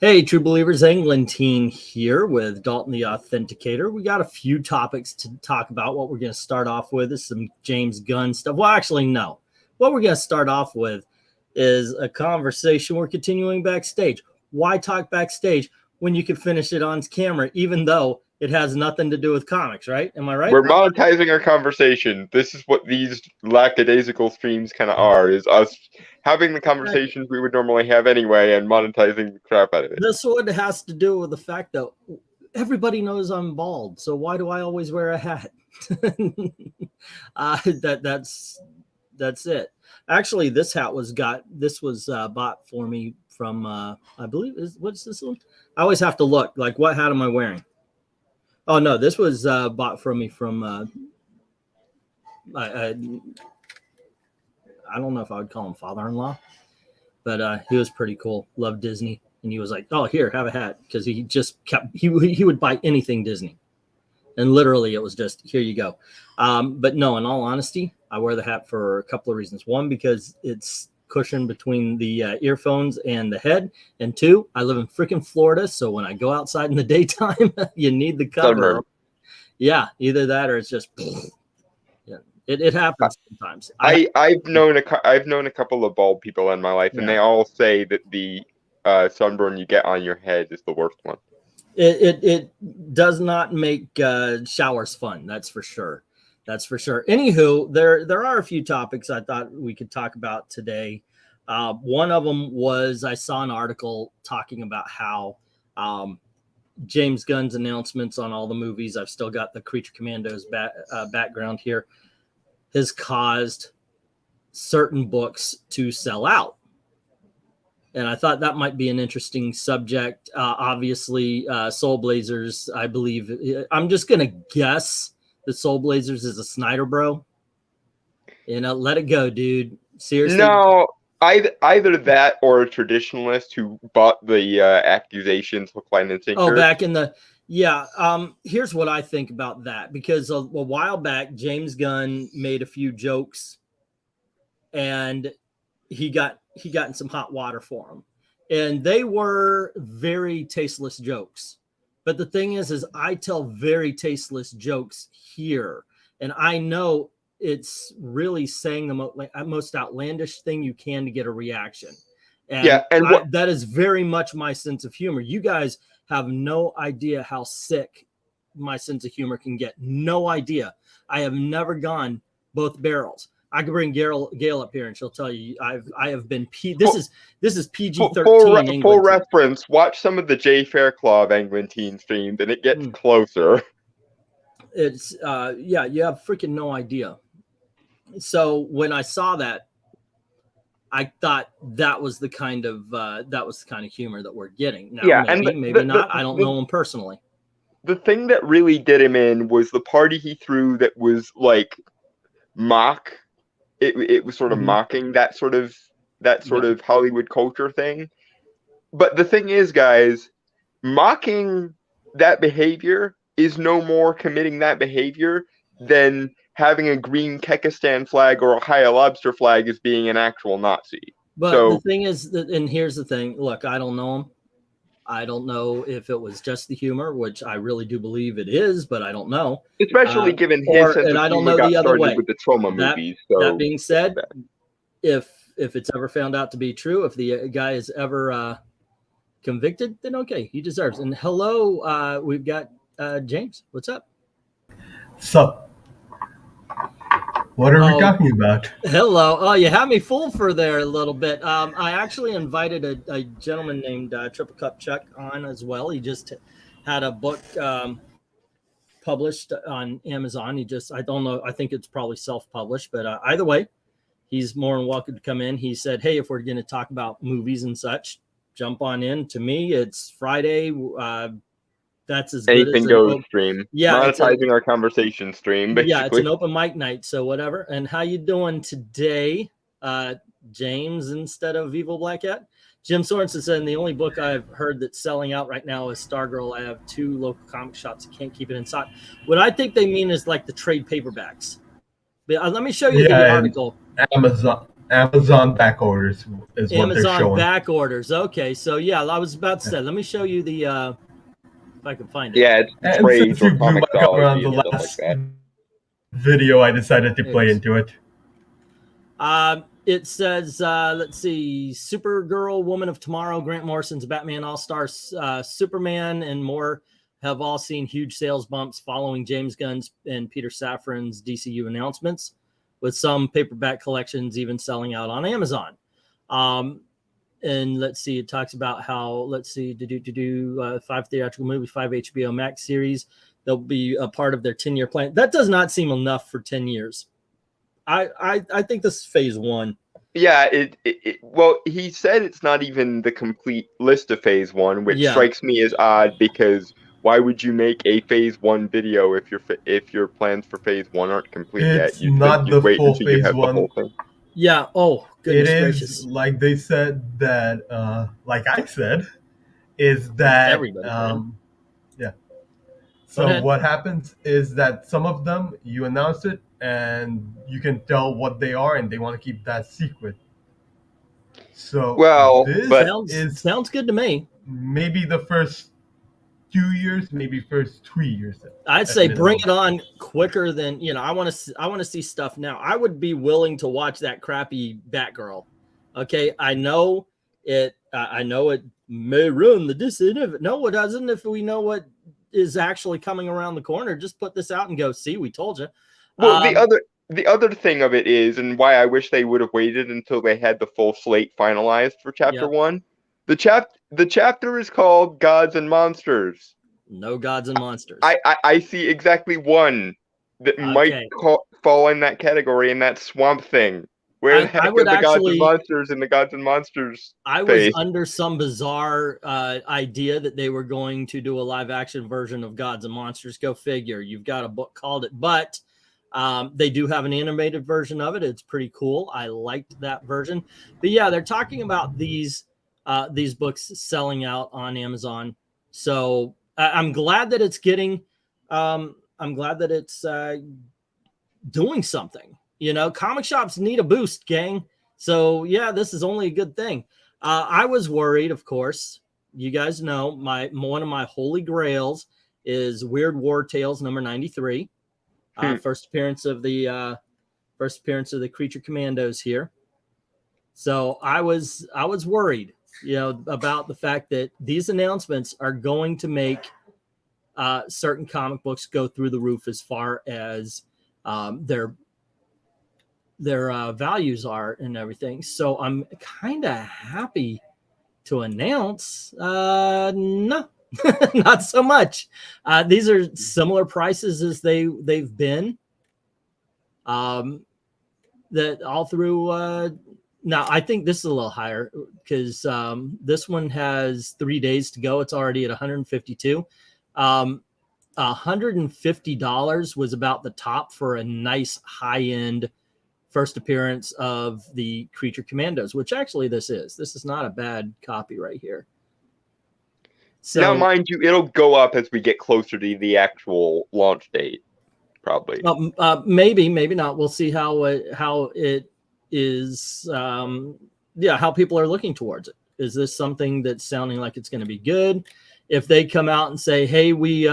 Hey, true believers, Englentine here with Dalton the Authenticator. We got a few topics to talk about. What we're going to start off with is some James Gunn stuff. Well, actually, no. What we're going to start off with is a conversation we're continuing backstage. Why talk backstage when you can finish it on camera, even though it has nothing to do with comics, right? Am I right? We're monetizing our conversation. This is what these lackadaisical streams kind of are, is us having the conversations we would normally have anyway and monetizing the crap out of it. This one has to do with the fact that everybody knows I'm bald, so why do I always wear a hat? That's it. Actually, this hat was bought for me from I believe what's this one? I always have to look like, what hat am I wearing? Oh no, this was bought from me from I don't know if I would call him father-in-law, but he was pretty cool. Loved Disney, and he was like, "Oh, here, have a hat," because he just kept he would buy anything Disney, and literally it was just, here you go. But no, in all honesty, I wear the hat for a couple of reasons. One, because it's cushion between the earphones and the head, and two, I live in freaking Florida, so when I go outside in the daytime, you need the cover. Yeah, either that or it's just yeah, it happens sometimes. I've known a couple of bald people in my life, and they all say that the sunburn you get on your head is the worst one. It does not make showers fun, that's for sure. That's for sure. Anywho, there are a few topics I thought we could talk about today. One of them was, I saw an article talking about how James Gunn's announcements on all the movies, I've still got the Creature Commandos background here, has caused certain books to sell out. And I thought that might be an interesting subject. Obviously, Soul Blazers, I believe, I'm just going to guess that Soul Blazers is a Snyder bro. You know, let it go, dude. Seriously. No, either that or a traditionalist who bought the accusations hook, line, and sinker. Oh, back in the here's what I think about that, because a while back James Gunn made a few jokes, and he got in some hot water for them, and they were very tasteless jokes. But the thing is I tell very tasteless jokes here, and I know it's really saying the most outlandish thing you can to get a reaction. And that is very much my sense of humor. You guys have no idea how sick my sense of humor can get. No idea. I have never gone both barrels. I could bring Gail up here, and she'll tell you I have been this is PG-13. For reference, watch some of the ZACK Englentine streams, and it gets closer. It's yeah, you have freaking no idea. So when I saw that, I thought that was the kind of humor that we're getting now. Yeah, maybe not. I don't know him personally. The thing that really did him in was the party he threw that was like mock. It was sort of mocking that sort of Hollywood culture thing. But the thing is, guys, mocking that behavior is no more committing that behavior than having a green Kekistan flag or a Haya lobster flag as being an actual Nazi. But the thing is that, and here's the thing, look, I don't know him. I don't know if it was just the humor, which I really do believe it is, but I don't know. Especially given his sense of humor got started with the trauma movies. So that being said, if it's ever found out to be true, if the guy is ever convicted, then okay, he deserves. And hello, we've got James. What's up? Sup? What are we talking about? Hello. Oh, you had me fooled for there a little bit. I actually invited a gentleman named Triple Cup Chuck on as well. He just had a book published on Amazon. I don't know. I think it's probably self-published, but either way, he's more than welcome to come in. He said, hey, if we're going to talk about movies and such, jump on in. To me, it's Friday. That's as anything good as goes stream. Yeah, monetizing our conversation stream. Basically. Yeah, it's an open mic night, so whatever. And how you doing today, James? Instead of Evil Black Cat, Jim Sorenson said, the only book I've heard that's selling out right now is Stargirl. I have 2 local comic shops. I can't keep it in stock. What I think they mean is like the trade paperbacks. But, let me show you the article. Amazon back orders is what they're Amazon showing. back orders. Okay, so yeah, I was about to say, let me show you the if I can find it. Yeah, it's And trades since or you blew my cover on comicsology the and stuff like last that. video, I decided to play into it. It says, let's see, Supergirl, Woman of Tomorrow, Grant Morrison's Batman All-Star, Superman, and more have all seen huge sales bumps following James Gunn's and Peter Safran's DCU announcements, with some paperback collections even selling out on Amazon. And let's see, it talks about how, let's see, 5 theatrical movies, 5 HBO Max series. They'll be a part of their 10-year plan. That does not seem enough for 10 years. I think this is phase 1. Yeah, well, he said it's not even the complete list of phase 1, which strikes me as odd, because why would you make a phase 1 video if your plans for phase 1 aren't complete It's yet? not the wait full until you phase have 1. the whole thing. Yeah. Oh, goodness it gracious. is like they said that, like I said, is that everybody. Yeah. So what happens is that some of them you announce it and you can tell what they are, and they want to keep that secret. So this sounds good to me. Maybe the first 2 years, maybe first 3 years. I'd say bring it on quicker than, you know, I want to see stuff now. I would be willing to watch that crappy Batgirl. Okay, I know it may ruin the decision. No, it doesn't. If we know what is actually coming around the corner, just put this out and go, see, we told you. Well, the other thing of it is, and why I wish they would have waited until they had the full slate finalized for chapter 1. The chapter is called Gods and Monsters. No Gods and Monsters. I see exactly one that might fall in that category, and that's Swamp Thing. Where the heck are the Gods and Monsters in the Gods and Monsters? I was under some bizarre idea that they were going to do a live action version of Gods and Monsters. Go figure. You've got a book called it, but they do have an animated version of it. It's pretty cool. I liked that version. But yeah, they're talking about these books selling out on Amazon. So I'm glad that it's getting. I'm glad that it's doing something. You know, comic shops need a boost, gang. So yeah, this is only a good thing. I was worried, of course. You guys know one of my holy grails is Weird War Tales number 93. First appearance of the Creature Commandos here. So I was worried, you know, about the fact that these announcements are going to make certain comic books go through the roof as far as their values are and everything. So I'm kind of happy to announce no, not so much. These are similar prices as they've been that all through now. I think this is a little higher because this one has 3 days to go. It's already at 152. $150 was about the top for a nice high-end first appearance of the Creature Commandos, which actually this is not a bad copy right here. So now, mind you, it'll go up as we get closer to the actual launch date, probably. Maybe not. We'll see how it is. How people are looking towards it. Is this something that's sounding like it's going to be good? If they come out and say, "Hey, we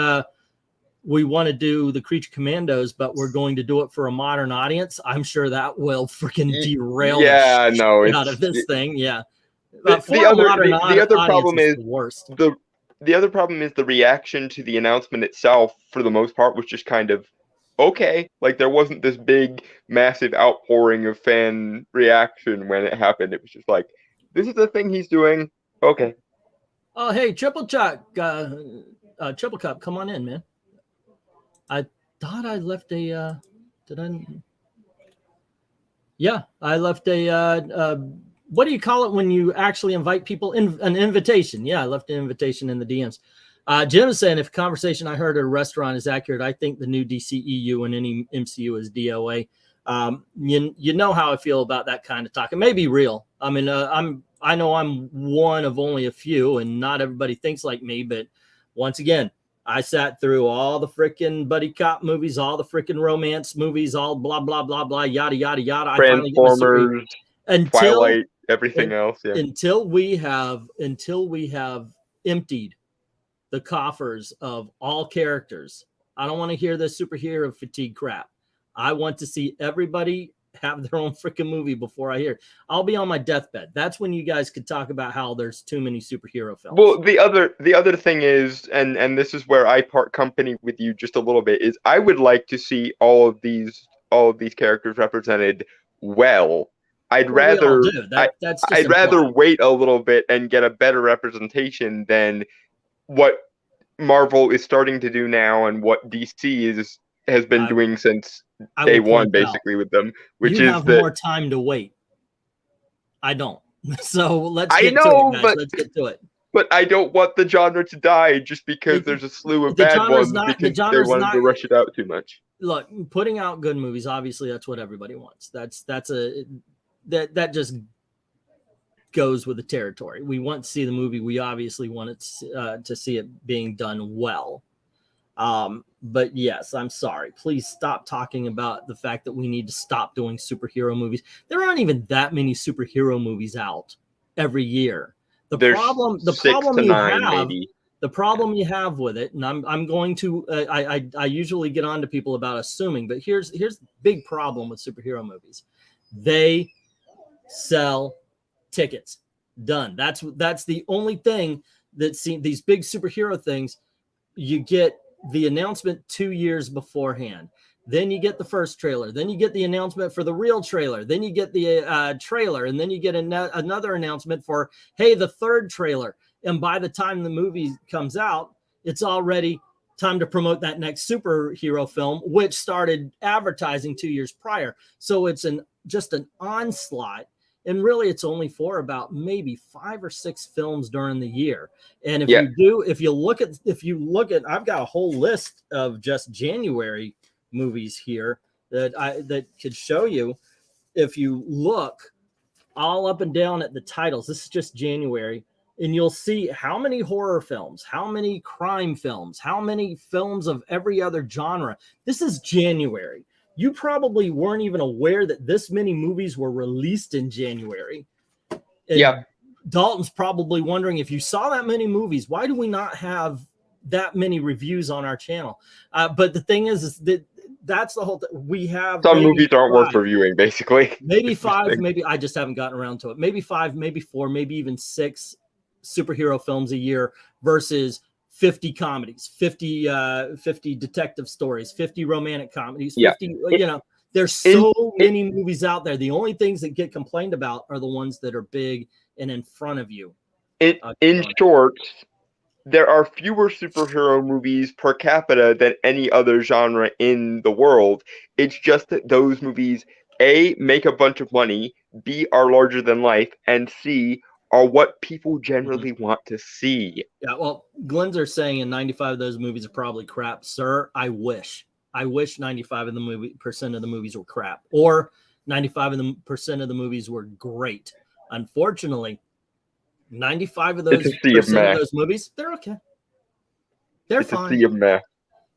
want to do the Creature Commandos, but we're going to do it for a modern audience," I'm sure that will freaking derail out of this thing. Yeah. The other problem is the worst. The other problem is the reaction to the announcement itself, for the most part, was just kind of okay. Like, there wasn't this big, massive outpouring of fan reaction when it happened. It was just like, this is the thing he's doing. Okay. Oh, hey, Triple Chuck, Triple Cup, come on in, man. I thought I left a. Did I? Yeah, I left a. What do you call it when you actually invite people in? An invitation. Yeah, I left an invitation in the DMs. Jim is saying, if conversation I heard at a restaurant is accurate, I think the new DCEU and any MCU is DOA. You know how I feel about that kind of talk. It may be real. I mean, I know I'm one of only a few, and not everybody thinks like me. But once again, I sat through all the freaking buddy cop movies, all the freaking romance movies, all blah blah blah blah, yada yada yada. Transformers. Twilight, everything else. Yeah. Until we have emptied the coffers of all characters. I don't want to hear this superhero fatigue crap. I want to see everybody have their own freaking movie before I hear it. I'll be on my deathbed. That's when you guys could talk about how there's too many superhero films. Well, the other thing is, and this is where I part company with you just a little bit, is I would like to see all of these characters represented well. I'd rather wait a little bit and get a better representation than what Marvel is starting to do now and what DC has been doing since day one, basically, with them, which you is have more time to wait. I don't. So let's get to it, guys. Let's get to it. But I don't want the genre to die just because there's a slew of bad ones because they wanted to rush it out too much. Look, putting out good movies, obviously, that's what everybody wants. That just goes with the territory. We want to see the movie. We obviously want it to see it being done well. But yes, I'm sorry. Please stop talking about the fact that we need to stop doing superhero movies. There aren't even that many superhero movies out every year. The problem you have with it, and I'm going to I usually get on to people about assuming, but here's the big problem with superhero movies. They sell tickets. Done. That's the only thing that these big superhero things, you get the announcement 2 years beforehand. Then you get the first trailer. Then you get the announcement for the real trailer. Then you get the trailer. And then you get another announcement for, hey, the third trailer. And by the time the movie comes out, it's already time to promote that next superhero film, which started advertising 2 years prior. So it's just an onslaught. And really, it's only for about maybe 5 or 6 films during the year. And if you look at, I've got a whole list of just January movies here that could show you. If you look all up and down at the titles, this is just January, and you'll see how many horror films, how many crime films, how many films of every other genre. This is January. You probably weren't even aware that this many movies were released in January. And Dalton's probably wondering, if you saw that many movies, why do we not have that many reviews on our channel? But the thing is that that's the whole thing. We have some movies aren't worth reviewing, basically. Maybe 5, maybe I just haven't gotten around to it. Maybe 5, maybe 4, maybe even 6 superhero films a year versus 50 comedies, 50 detective stories, 50 romantic comedies, 50, there's so many movies out there. The only things that get complained about are the ones that are big and in front of you. In short, there are fewer superhero movies per capita than any other genre in the world. It's just that those movies, A, make a bunch of money, B, are larger than life, and C, are what people generally want to see. Yeah, well, Glenn's are saying in 95 of those movies are probably crap. Sir, I wish 95% of the movies were crap, or 95% of the movies were great. Unfortunately, 95 of those movies, they're okay. They're fine. It's a sea of meh.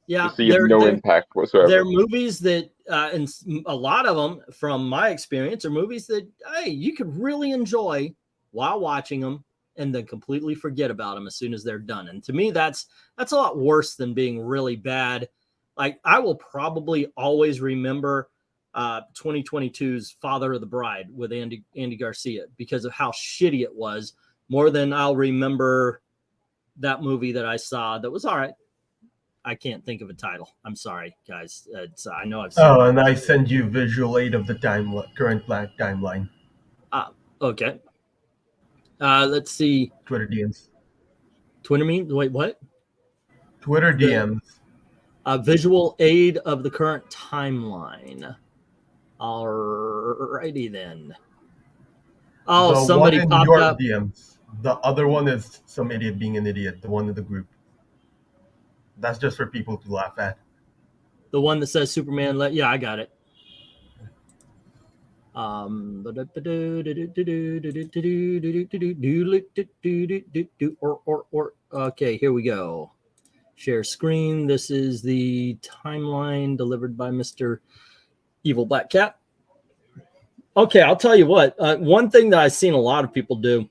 Yeah, it's a sea of no impact whatsoever. They're movies that, and a lot of them, from my experience, are movies that, hey, you could really enjoy while watching them, and then completely forget about them as soon as they're done. And to me, that's a lot worse than being really bad. Like, I will probably always remember 2022's Father of the Bride with Andy Garcia because of how shitty it was, more than I'll remember that movie that I saw that was all right. I can't think of a title. I'm sorry, guys. I know I've seen and I send you visual aid of the current timeline. Okay. Let's see. Twitter DMs. Wait, what? Twitter DMs. Visual aid of the current timeline. Alrighty then. Oh, somebody popped up. DMs. The other one is some idiot being an idiot. The one in the group. That's just for people to laugh at. The one that says Superman. Yeah, I got it. Okay, here we go. Share screen. This is the timeline delivered by Mr. Evil Black Cat. Okay, I'll tell you what. One thing that I've seen a lot of people do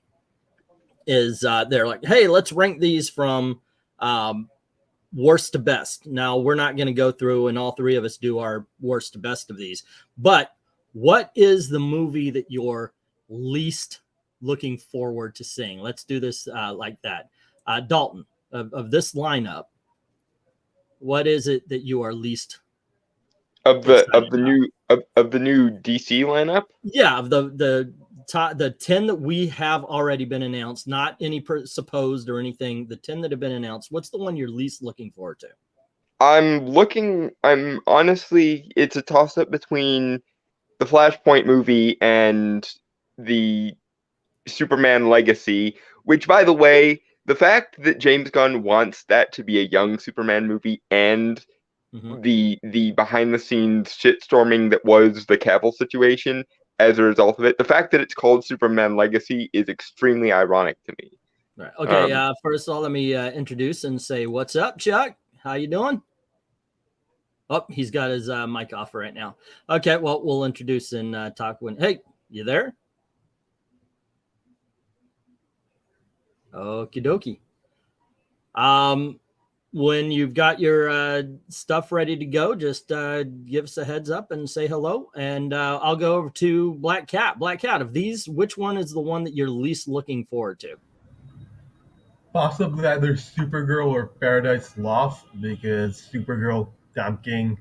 is they're like, hey, let's rank these from worst to best. Now, we're not going to go through and all three of us do our worst to best of these. But what is the movie that you're least looking forward to seeing? Let's do this like that. Dalton, of this lineup, what is it that you are least of the new DC lineup? Yeah, of the 10 that we have already been announced, not any supposed or anything. The 10 that have been announced. What's the one you're least looking forward to? I'm honestly, it's a toss up between the Flashpoint movie and the Superman Legacy, which, by the way, the fact that James Gunn wants that to be a young Superman movie and the behind the scenes shitstorming that was the Cavill situation as a result of it, the fact that it's called Superman Legacy is extremely ironic to me. Right. Okay. First of all, let me introduce and say, what's up, Chuck? How you doing? Oh, he's got his mic off right now. Okay. Well, we'll introduce and talk when. Hey, you there? Okie dokie. When you've got your stuff ready to go, just give us a heads up and say hello. And I'll go over to Black Cat. Black Cat, of these, which one is the one that you're least looking forward to? Possibly either Supergirl or Paradise Lost, because Supergirl, damn king,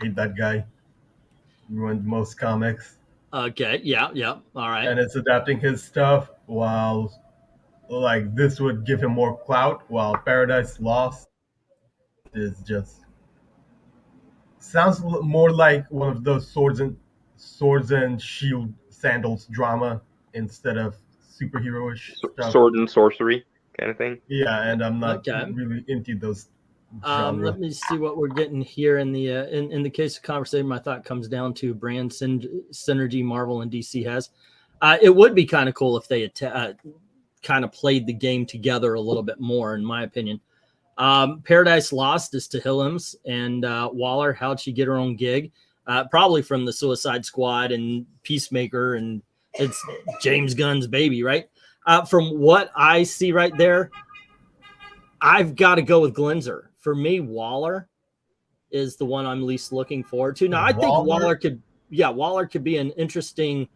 hate that guy. Ruined most comics. Okay, yeah, all right. And it's adapting his stuff, while like this would give him more clout, while Paradise Lost is just sounds more like one of those swords and shield sandals drama instead of superhero-ish stuff. Sword and sorcery kind of thing. Yeah, and I'm not really into those genre. Let me see what we're getting here in the in the case of conversation. My thought comes down to brand synergy Marvel and DC has. It would be kind of cool if they kind of played the game together a little bit more, in my opinion. Paradise Lost is to Hillams and Waller. How'd she get her own gig? Probably from the Suicide Squad and Peacemaker, and it's James Gunn's baby, right? From what I see right there, I've got to go with Glenzer. For me, Waller is the one I'm least looking forward to. Now, I think Waller could be an interesting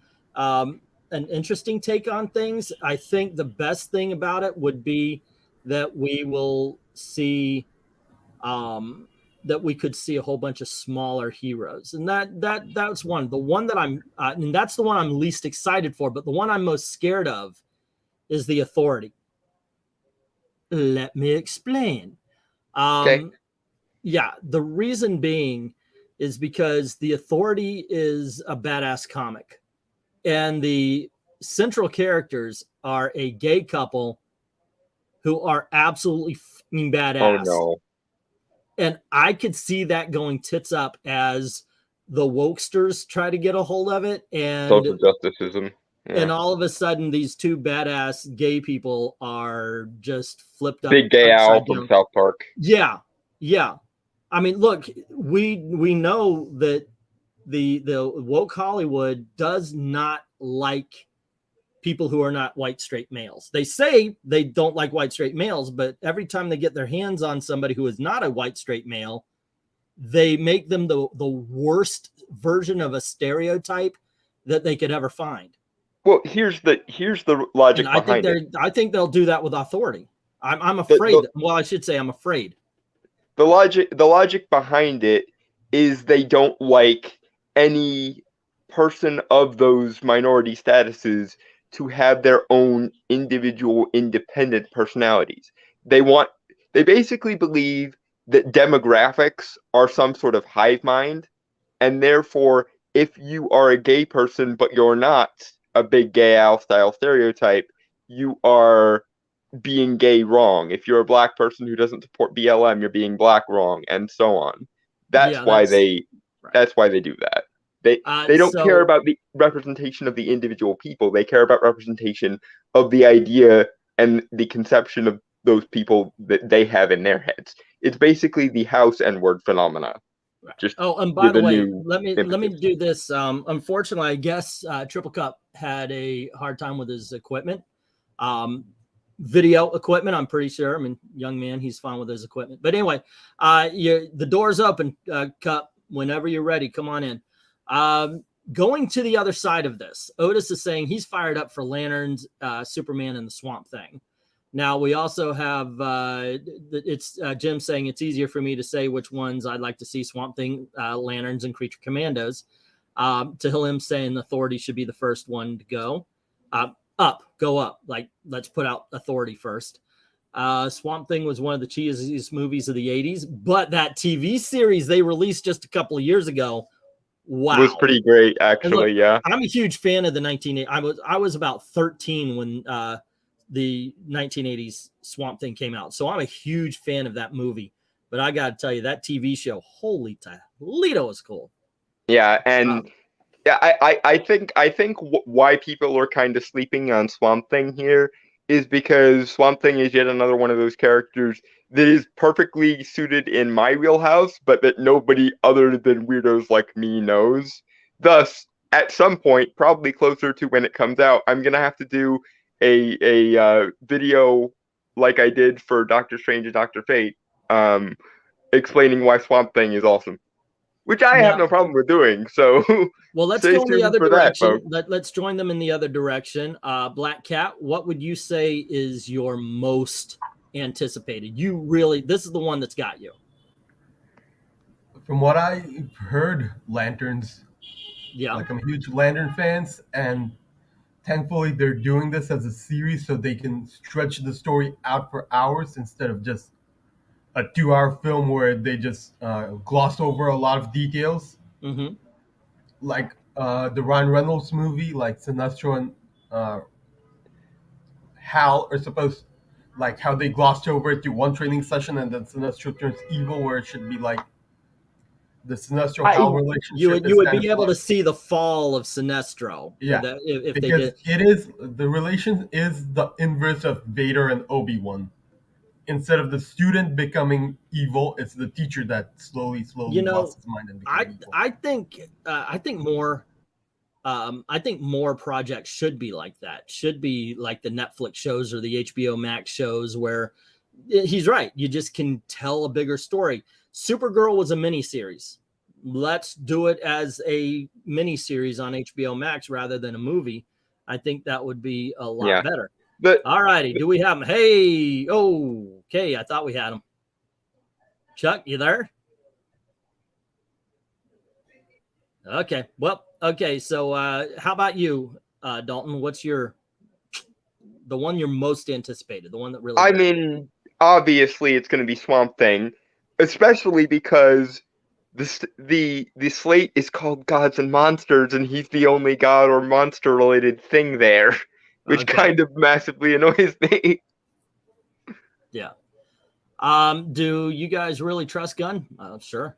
take on things. I think the best thing about it would be that we will see that we could see a whole bunch of smaller heroes, and that's one. The one that I'm and that's the one I'm least excited for, but the one I'm most scared of is the Authority. Let me explain. Okay. Yeah, the reason being is because the Authority is a badass comic, and the central characters are a gay couple who are absolutely fucking badass. Oh no. And I could see that going tits up as the wokesters try to get a hold of it, and social justiceism. Yeah. And all of a sudden, these two badass gay people are just flipped up. Big Gay Al from South Park. Yeah. I mean, look, we know that the woke Hollywood does not like people who are not white straight males. They say they don't like white straight males, but every time they get their hands on somebody who is not a white straight male, they make them the worst version of a stereotype that they could ever find. Well, here's the logic behind it. I think they'll do that with Authority. I'm afraid. Well, I should say I'm afraid. The logic behind it is they don't like any person of those minority statuses to have their own individual independent personalities. They basically believe that demographics are some sort of hive mind, and therefore if you are a gay person but you're not a Big Gay Al style stereotype, you are being gay wrong. If you're a black person who doesn't support BLM, you're being black wrong, and so on. That's why they do that. They don't care about the representation of the individual people. They care about representation of the idea and the conception of those people that they have in their heads. It's basically the house N-word phenomena. Just oh, and by with the a way, new let me impetus. do this. Unfortunately, I guess Triple Cup had a hard time with his equipment, video equipment. I'm pretty sure. I mean, young man, he's fine with his equipment. But anyway, the door's open, Cup. Whenever you're ready, come on in. Going to the other side of this, Otis is saying he's fired up for Lanterns, Superman, and the Swamp Thing. Now, we also have, Jim saying it's easier for me to say which ones I'd like to see: Swamp Thing, Lanterns, and Creature Commandos. To him saying Authority should be the first one to go. Go up. Like, let's put out Authority first. Swamp Thing was one of the cheesiest movies of the 80s, but that TV series they released just a couple of years ago, wow, was pretty great, actually. Look, yeah, I'm a huge fan of the 1980s. I was about 13 when the 1980s Swamp Thing came out, so I'm a huge fan of that movie. But I gotta tell you, that TV show, holy Toledo, was cool. Yeah, and yeah, I think why people are kind of sleeping on Swamp Thing here is because Swamp Thing is yet another one of those characters that is perfectly suited in my wheelhouse, but that nobody other than weirdos like me knows. Thus, at some point, probably closer to when it comes out, I'm gonna have to do a video like I did for Doctor Strange and Doctor Fate, explaining why Swamp Thing is awesome, which I have no problem with doing. So, well, let's stay go in the tuned other for that, direction. folks. Let's join them in the other direction. Black Cat, what would you say is your most anticipated? You really, this is the one that's got you. From what I've heard, Lanterns. Yeah. Like, I'm a huge Lantern fans, and thankfully they're doing this as a series so they can stretch the story out for hours instead of just a 2-hour film where they just gloss over a lot of details. Mm-hmm. Like the Ryan Reynolds movie, like Sinestro and Hal are supposed, like how they glossed over it to one training session and then Sinestro turns evil, where it should be like the Sinestro-Hal relationship. You would be able to see the fall of Sinestro. Yeah, if because they did. it is, the relation is the inverse of Vader and Obi-Wan. Instead of the student becoming evil, it's the teacher that slowly lost his mind and became evil. I think more projects should be like that. Should be like the Netflix shows or the HBO Max shows where he's right. You just can tell a bigger story. Supergirl was a miniseries. Let's do it as a miniseries on HBO Max rather than a movie. I think that would be a lot better. All righty. Do we have him? Hey. Oh, okay. I thought we had him. Chuck, you there? Okay. Well, okay. So how about you, Dalton? What's the one you're most anticipated? The one that really... I mean, obviously it's going to be Swamp Thing, especially because the slate is called Gods and Monsters, and he's the only god or monster related thing there, which kind of massively annoys me. Yeah. Do you guys really trust Gunn? Sure.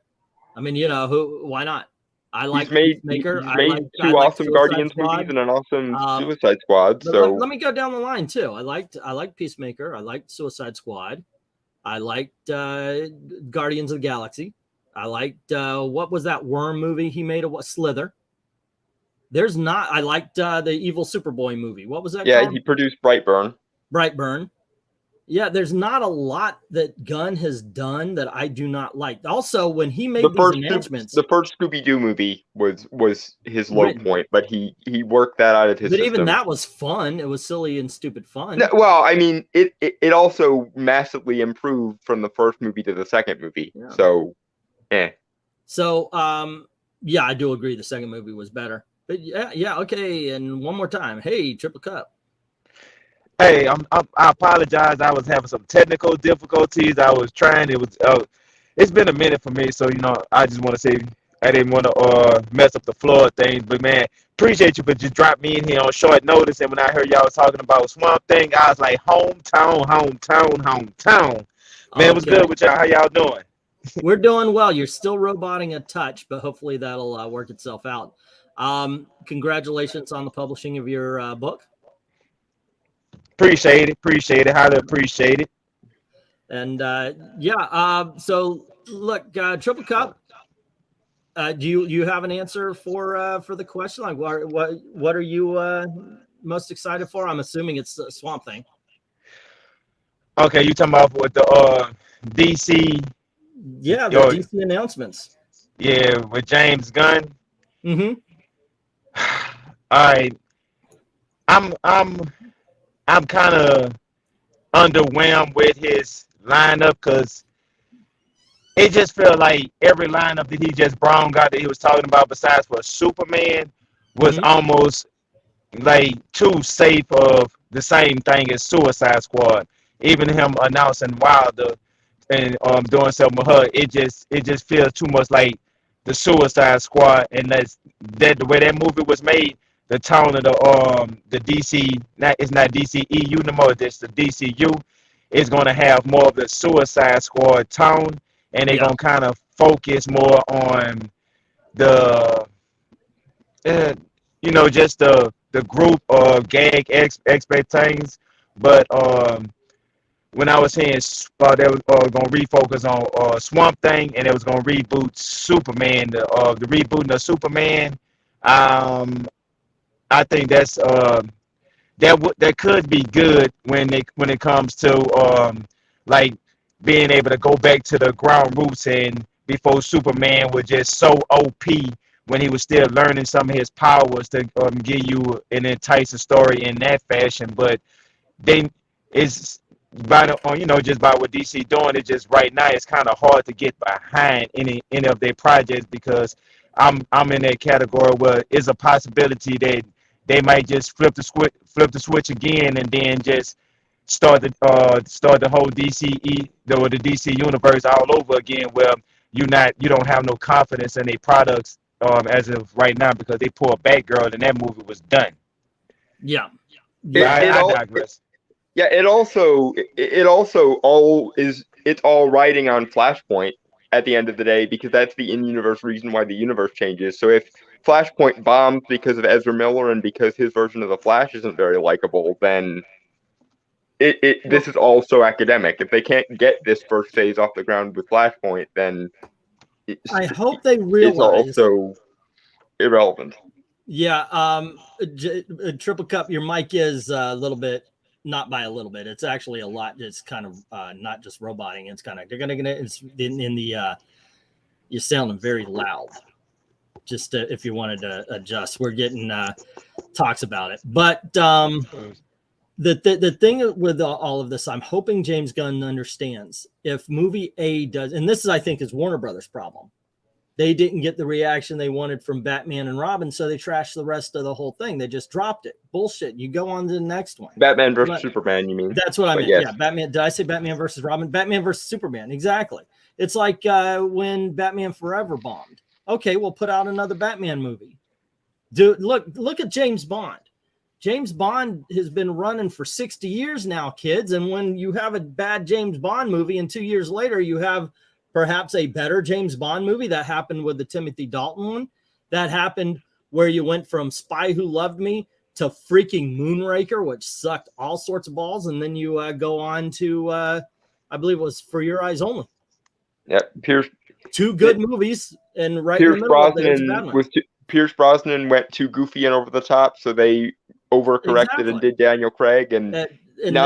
I mean, why not? I like Peacemaker. He's made two awesome Guardians movies and an awesome Suicide Squad. So let me go down the line too. I liked Peacemaker. I liked Suicide Squad. I liked Guardians of the Galaxy. I liked what was that worm movie he made? What, Slither? I liked the evil Superboy movie. What was that? Yeah, called? he produced Brightburn. Yeah, there's not a lot that Gunn has done that I do not like. Also, when he made these announcements, the first Scooby-Doo movie was his low point, but he worked that out of his system. Even that was fun. It was silly and stupid fun. No, well, I mean, it also massively improved from the first movie to the second movie. Yeah. So, So, yeah, I do agree. The second movie was better. But yeah, okay. And one more time, hey, Triple Cup. Hey, I apologize. I was having some technical difficulties. I was trying. It's been a minute for me, so I just want to say I didn't want to mess up the floor things. But man, appreciate you for just dropping me in here on short notice. And when I heard y'all was talking about Swamp Thing, I was like, hometown. Man, what's good with y'all? How y'all doing? We're doing well. You're still roboting a touch, but hopefully that'll work itself out. Congratulations on the publishing of your book. Appreciate it. Highly appreciate it. And so look, Triple Cup, Do you have an answer for the question? Like, what are you most excited for? I'm assuming it's the Swamp Thing. Okay, you talking about with the DC? Yeah, the DC announcements. Yeah, with James Gunn. Mm-hmm. All right, I'm kind of underwhelmed with his lineup because it just felt like every lineup that he just brought out that he was talking about, besides for Superman, was almost like too safe of the same thing as Suicide Squad. Even him announcing Wilder and doing something with her, it just feels too much like the Suicide Squad, and that the way that movie was made, the tone of the DC, it's not DCEU no more, it's the DCU, is gonna have more of the Suicide Squad tone, and they're gonna kind of focus more on the just the group of gag expectations. But when I was saying they was gonna refocus on Swamp Thing, and it was gonna reboot Superman, the rebooting of Superman, I think that's that could be good when it comes to like being able to go back to the ground roots, and before Superman was just so OP when he was still learning some of his powers to give you an enticing story in that fashion. But they it's by just by what DC doing, it just right now it's kind of hard to get behind any of their projects, because I'm in that category where it's a possibility that they might just flip the switch again, and then just start the whole the DC universe all over again, where you don't have no confidence in their products as of right now, because they pulled Batgirl and that movie was done. Yeah. I digress. It also it's all riding on Flashpoint at the end of the day, because that's the in-universe reason why the universe changes. So if Flashpoint bombs because of Ezra Miller and because his version of the Flash isn't very likable, then this is also academic. If they can't get this first phase off the ground with Flashpoint, then I hope they realize it's also irrelevant. Yeah, Triple Cup, your mic is a little bit, not by a little bit. It's actually a lot. It's kind of not just roboting. It's kind of it's in the you're sounding very loud. Just if you wanted to adjust, we're getting talks about it. But the thing with all of this, I'm hoping James Gunn understands if movie A does, and this is, I think, is Warner Brothers' problem. They didn't get the reaction they wanted from Batman and Robin, so they trashed the rest of the whole thing. They just dropped it. Bullshit. You go on to the next one. Batman versus Superman, you mean? That's what I meant. Yes. Yeah, Batman. Did I say Batman versus Robin? Batman versus Superman. Exactly. It's like when Batman Forever bombed. Okay, we'll put out another Batman movie. Dude, look at James Bond. James Bond has been running for 60 years now, kids. And when you have a bad James Bond movie and 2 years later you have perhaps a better James Bond movie, that happened with the Timothy Dalton one. That happened where you went from Spy Who Loved Me to freaking Moonraker, which sucked all sorts of balls. And then you go on to, I believe it was For Your Eyes Only. Yeah, two good movies, and right Pierce in the middle Brosnan Pierce Brosnan went too goofy and over the top, so they overcorrected and did Daniel Craig, and now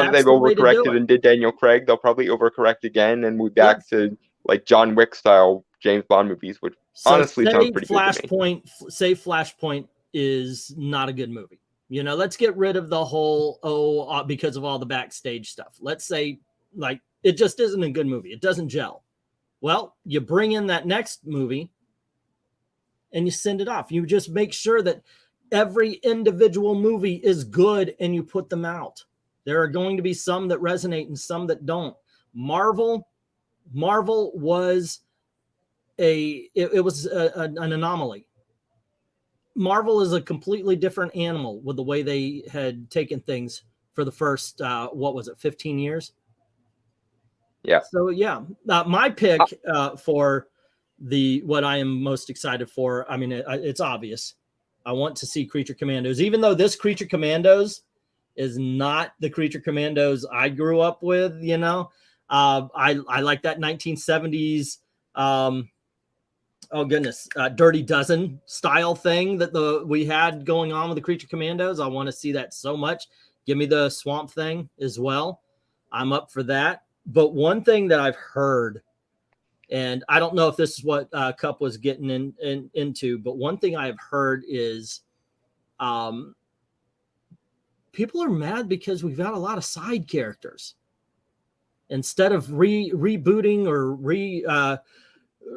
that they've overcorrected and did Daniel Craig, they'll probably overcorrect again and move back to like John Wick style James Bond movies, which honestly sounds pretty good to me. Say Flashpoint is not a good movie. You know, let's get rid of the whole because of all the backstage stuff. Let's say like it just isn't a good movie. It doesn't gel. Well, you bring in that next movie and you send it off. You just make sure that every individual movie is good and you put them out. There are going to be some that resonate and some that don't. Marvel was an anomaly. Marvel is a completely different animal with the way they had taken things for the first, 15 years? Yeah. So yeah, my pick for what I am most excited for, I mean, it's obvious. I want to see Creature Commandos, even though this Creature Commandos is not the Creature Commandos I grew up with. You know, I like that 1970s oh goodness, Dirty Dozen style thing that we had going on with the Creature Commandos. I want to see that so much. Give me the Swamp Thing as well. I'm up for that. But one thing that I've heard, and I don't know if this is what Cup was getting into, but one thing I've heard is people are mad because we've got a lot of side characters. Instead of rebooting or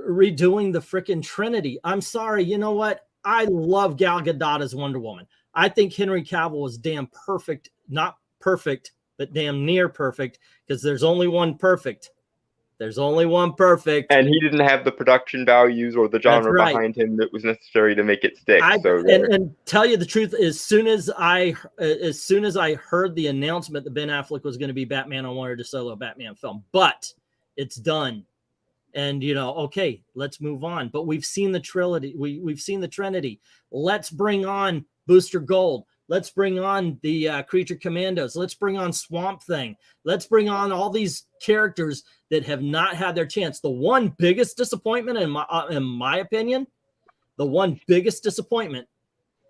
redoing the frickin' Trinity. I'm sorry, you know what? I love Gal Gadot as Wonder Woman. I think Henry Cavill was damn perfect. Not perfect, but damn near perfect, because there's only one perfect. There's only one perfect. And he didn't have the production values or the genre behind him that was necessary to make it stick. And tell you the truth, as soon as I heard the announcement that Ben Affleck was going to be Batman, I wanted a solo Batman film. But it's done. And, you know, okay, let's move on. But we've seen the trilogy. We've seen the Trinity. Let's bring on Booster Gold. Let's bring on the Creature Commandos. Let's bring on Swamp Thing. Let's bring on all these characters that have not had their chance. The one biggest disappointment, in my opinion, the one biggest disappointment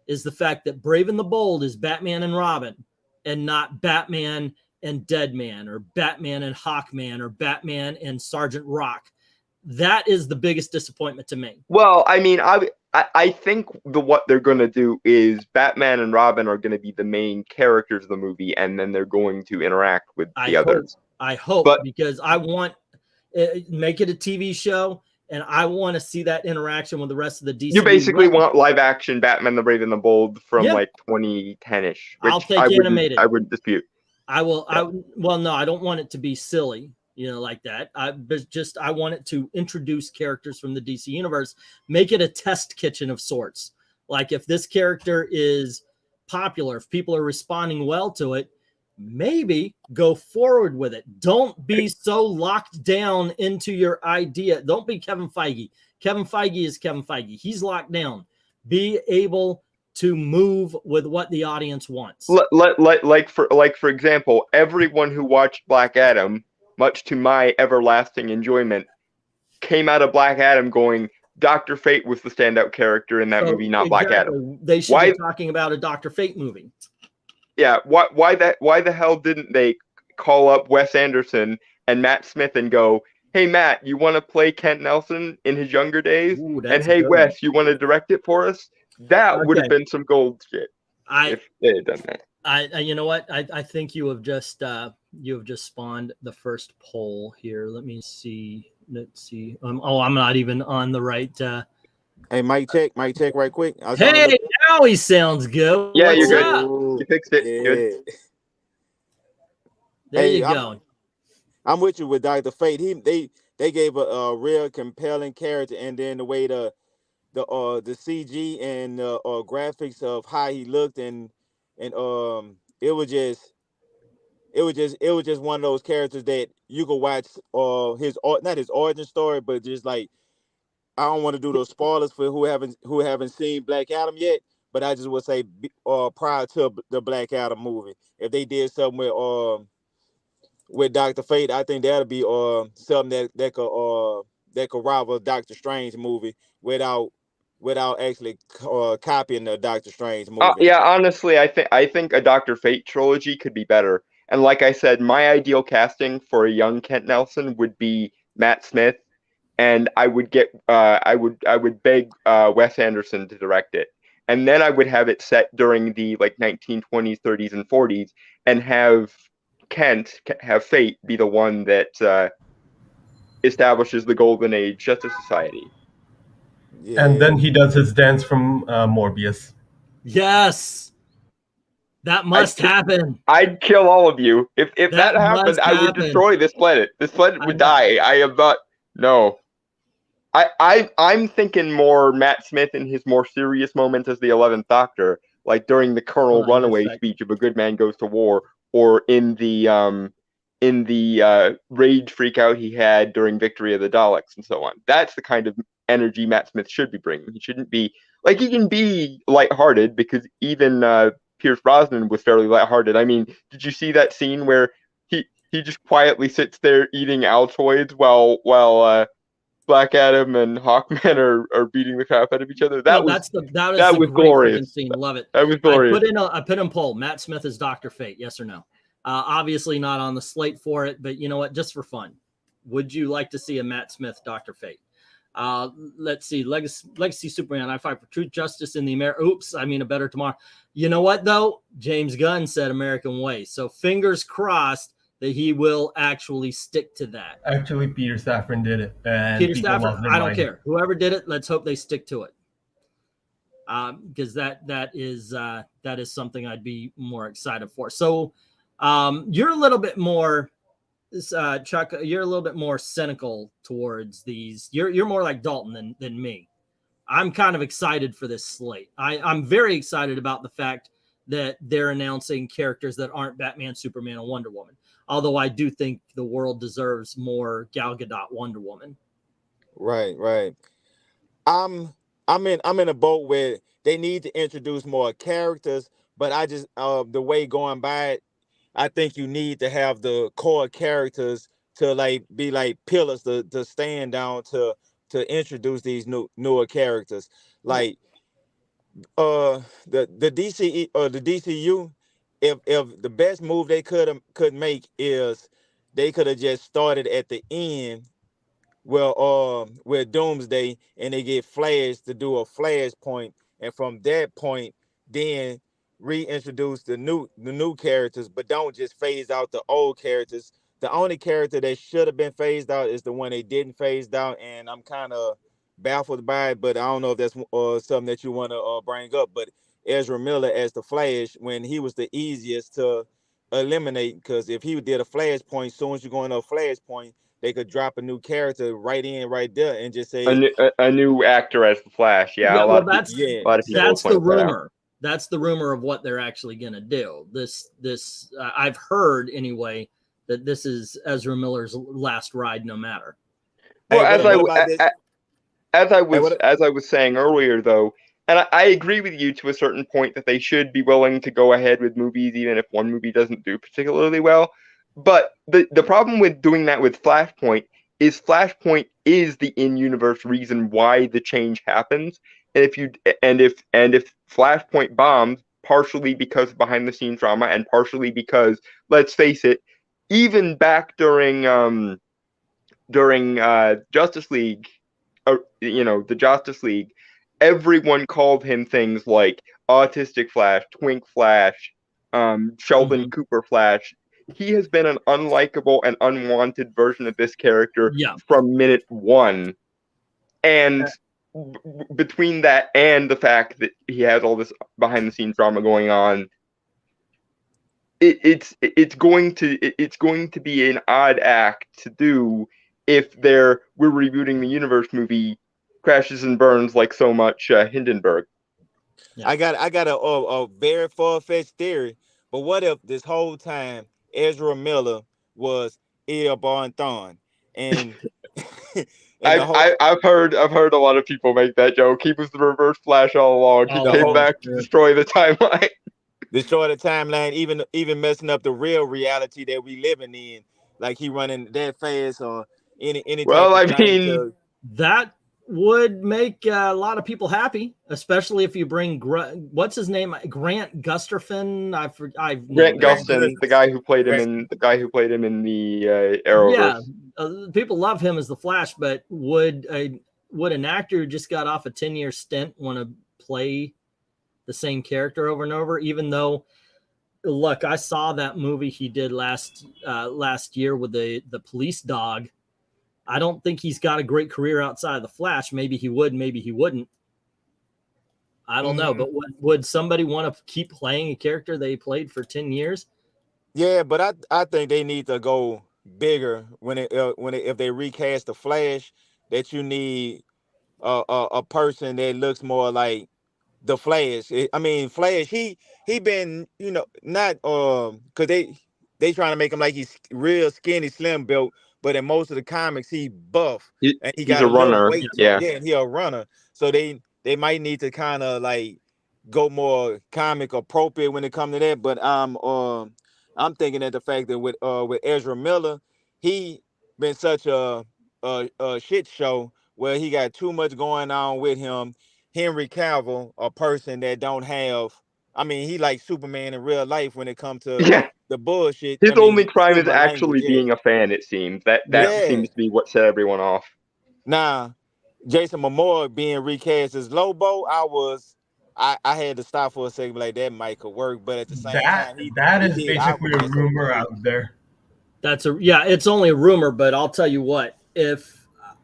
is the fact that Brave and the Bold is Batman and Robin and not Batman and Deadman or Batman and Hawkman or Batman and Sergeant Rock. That is the biggest disappointment to me. Well, I mean, I think what they're going to do is Batman and Robin are going to be the main characters of the movie, and then they're going to interact with the others. I hope, because I want make it a TV show, and I want to see that interaction with the rest of the DC. You basically want live action Batman the Brave and the Bold from like 2010-ish. I'll take animated. I wouldn't dispute. I will. Well, no, I don't want it to be silly. You know, like that. I want it to introduce characters from the DC universe, make it a test kitchen of sorts. Like if this character is popular, if people are responding well to it, maybe go forward with it. Don't be so locked down into your idea. Don't be Kevin Feige. Kevin Feige is Kevin Feige. He's locked down. Be able to move with what the audience wants. Like for example, everyone who watched Black Adam, much to my everlasting enjoyment, came out of Black Adam going, Dr. Fate was the standout character in that movie, not Black Adam. They should be talking about a Dr. Fate movie. Yeah, why the hell didn't they call up Wes Anderson and Matt Smith and go, hey, Matt, you want to play Kent Nelson in his younger days? Ooh, and hey, Wes, you want to direct it for us? That would have been some gold shit if they had done that. You know what? I think you have just spawned the first poll here. Let me see. Let's see. I'm not even on the right. Hey, mic check right quick. Hey, now he sounds good. Yeah, What's you're good. up? You fixed it. Yeah. Good. There you go. I'm with you with Dr. Fate. They gave a real compelling character, and then the way the CG and graphics of how he looked and it was just one of those characters that you could watch not his origin story, but just like, I don't want to do those spoilers for who haven't seen Black Adam yet, but I just would say prior to the Black Adam movie, if they did something with Dr. Fate, I think that'll be something that could rival Doctor Strange movie without actually copying the Doctor Strange movie. Yeah, honestly, I think a Dr. Fate trilogy could be better. And like I said, my ideal casting for a young Kent Nelson would be Matt Smith, and I would beg Wes Anderson to direct it, and then I would have it set during the like 1920s, 30s, and 40s, and have Fate be the one that establishes the golden age Justice Society. Yeah. And then he does his dance from Morbius. Yes. That must happen. I'd kill all of you. If that happened, I would destroy this planet. This planet would die. I am not. No. I'm thinking more Matt Smith in his more serious moments as the 11th Doctor, like during the Colonel Runaway speech of A Good Man Goes to War, or in the rage freakout he had during Victory of the Daleks and so on. That's the kind of energy Matt Smith should be bringing. He shouldn't be like, he can be lighthearted because even Pierce Brosnan was fairly lighthearted. I mean, did you see that scene where he just quietly sits there eating Altoids while Black Adam and Hawkman are beating the crap out of each other. That was that that was was the great freaking glorious. scene. Love it. That was glorious. I put in poll. Matt Smith is Dr. Fate. Yes or no? Obviously not on the slate for it, but you know what? Just for fun, would you like to see a Matt Smith Dr. Fate? Let's see. Legacy Superman. I fight for truth, justice in the America. Oops, I mean a better tomorrow. You know what though? James Gunn said American Way. So fingers crossed that he will actually stick to that. Actually, Peter Safran did it. And Peter people Safran, lost their I don't mind. care. Whoever did it, let's hope they stick to it. Because that is something I'd be more excited for. So you're a little bit more, Chuck. You're a little bit more cynical towards these. You're more like Dalton than me. I'm kind of excited for this slate. I'm very excited about the fact that they're announcing characters that aren't Batman, Superman, and Wonder Woman. Although I do think the world deserves more Gal Gadot Wonder Woman. Right. I'm in a boat where they need to introduce more characters, but I just the way going by it, I think you need to have the core characters to like be like pillars to stand down to introduce these newer characters. Like the DC or the DCU, if the best move they could make is they could have just started at the end with Doomsday, and they get Flash to do a Flashpoint, and from that point then reintroduce the new characters, but don't just phase out the old characters. The only character that should have been phased out is the one they didn't phase out, and I'm kind of baffled by it, but I don't know if that's something that you want to bring up. But Ezra Miller as the Flash, when he was the easiest to eliminate, because if he did a Flashpoint, as soon as you go into a Flashpoint, they could drop a new character right there and just say a new actor as the Flash. Yeah, a lot of people that's the rumor. That's the rumor of what they're actually going to do. This I've heard anyway that this is Ezra Miller's last ride, no matter. Well, as I was saying earlier, though, and I agree with you to a certain point that they should be willing to go ahead with movies even if one movie doesn't do particularly well. But the problem with doing that with Flashpoint is the in-universe reason why the change happens. And if Flashpoint bombs, partially because of behind-the-scenes drama and partially because, let's face it, even back during Justice League, the Justice League, everyone called him things like Autistic Flash, Twink Flash, Sheldon Cooper Flash. He has been an unlikable and unwanted version of this character from minute one. And between that and the fact that he has all this behind-the-scenes drama going on, it's going to be an odd act to do if we're rebooting the universe movie crashes and burns like so much Hindenburg. Yeah. I got a very far-fetched theory, but what if this whole time Ezra Miller was Eobard Thawne, and I've heard a lot of people make that joke. He was the Reverse Flash all along. He came back to destroy the timeline. Destroy the timeline, even messing up the real reality that we living in. Like he running that fast or any. Well, I mean, that would make a lot of people happy, especially if you bring what's his name, Grant Gustafson. Grant Gustin, the guy who played him in the Arrowverse. Yeah, people love him as the Flash, but would an actor who just got off a 10-year stint want to play the same character over and over? Even though, look, I saw that movie he did last year with the police dog. I don't think he's got a great career outside of the Flash. Maybe he would, maybe he wouldn't. I don't know, but would somebody want to keep playing a character they played for 10 years? Yeah, but I think they need to go bigger if they recast the Flash. That you need a person that looks more like the Flash. Flash. He been not because they trying to make him like he's real skinny, slim built. But in most of the comics, he buff and he got a runner. Weight and he a runner. So they might need to kind of like go more comic appropriate when it comes to that. But I'm thinking that the fact that with Ezra Miller, he been such a shit show well, he got too much going on with him. Henry Cavill, a person that don't have, I mean, he like Superman in real life when it comes to Yeah. the bullshit. His I mean, only crime is silver language, actually yeah. being a fan, it seems. That Yeah. seems to be what set everyone off. Now, Jason Momoa being recast as Lobo, I had to stop for a second, like that might could work, but at the same time, that he is did basically a Aquaman so rumor good. out there. It's only a rumor, but I'll tell you what, if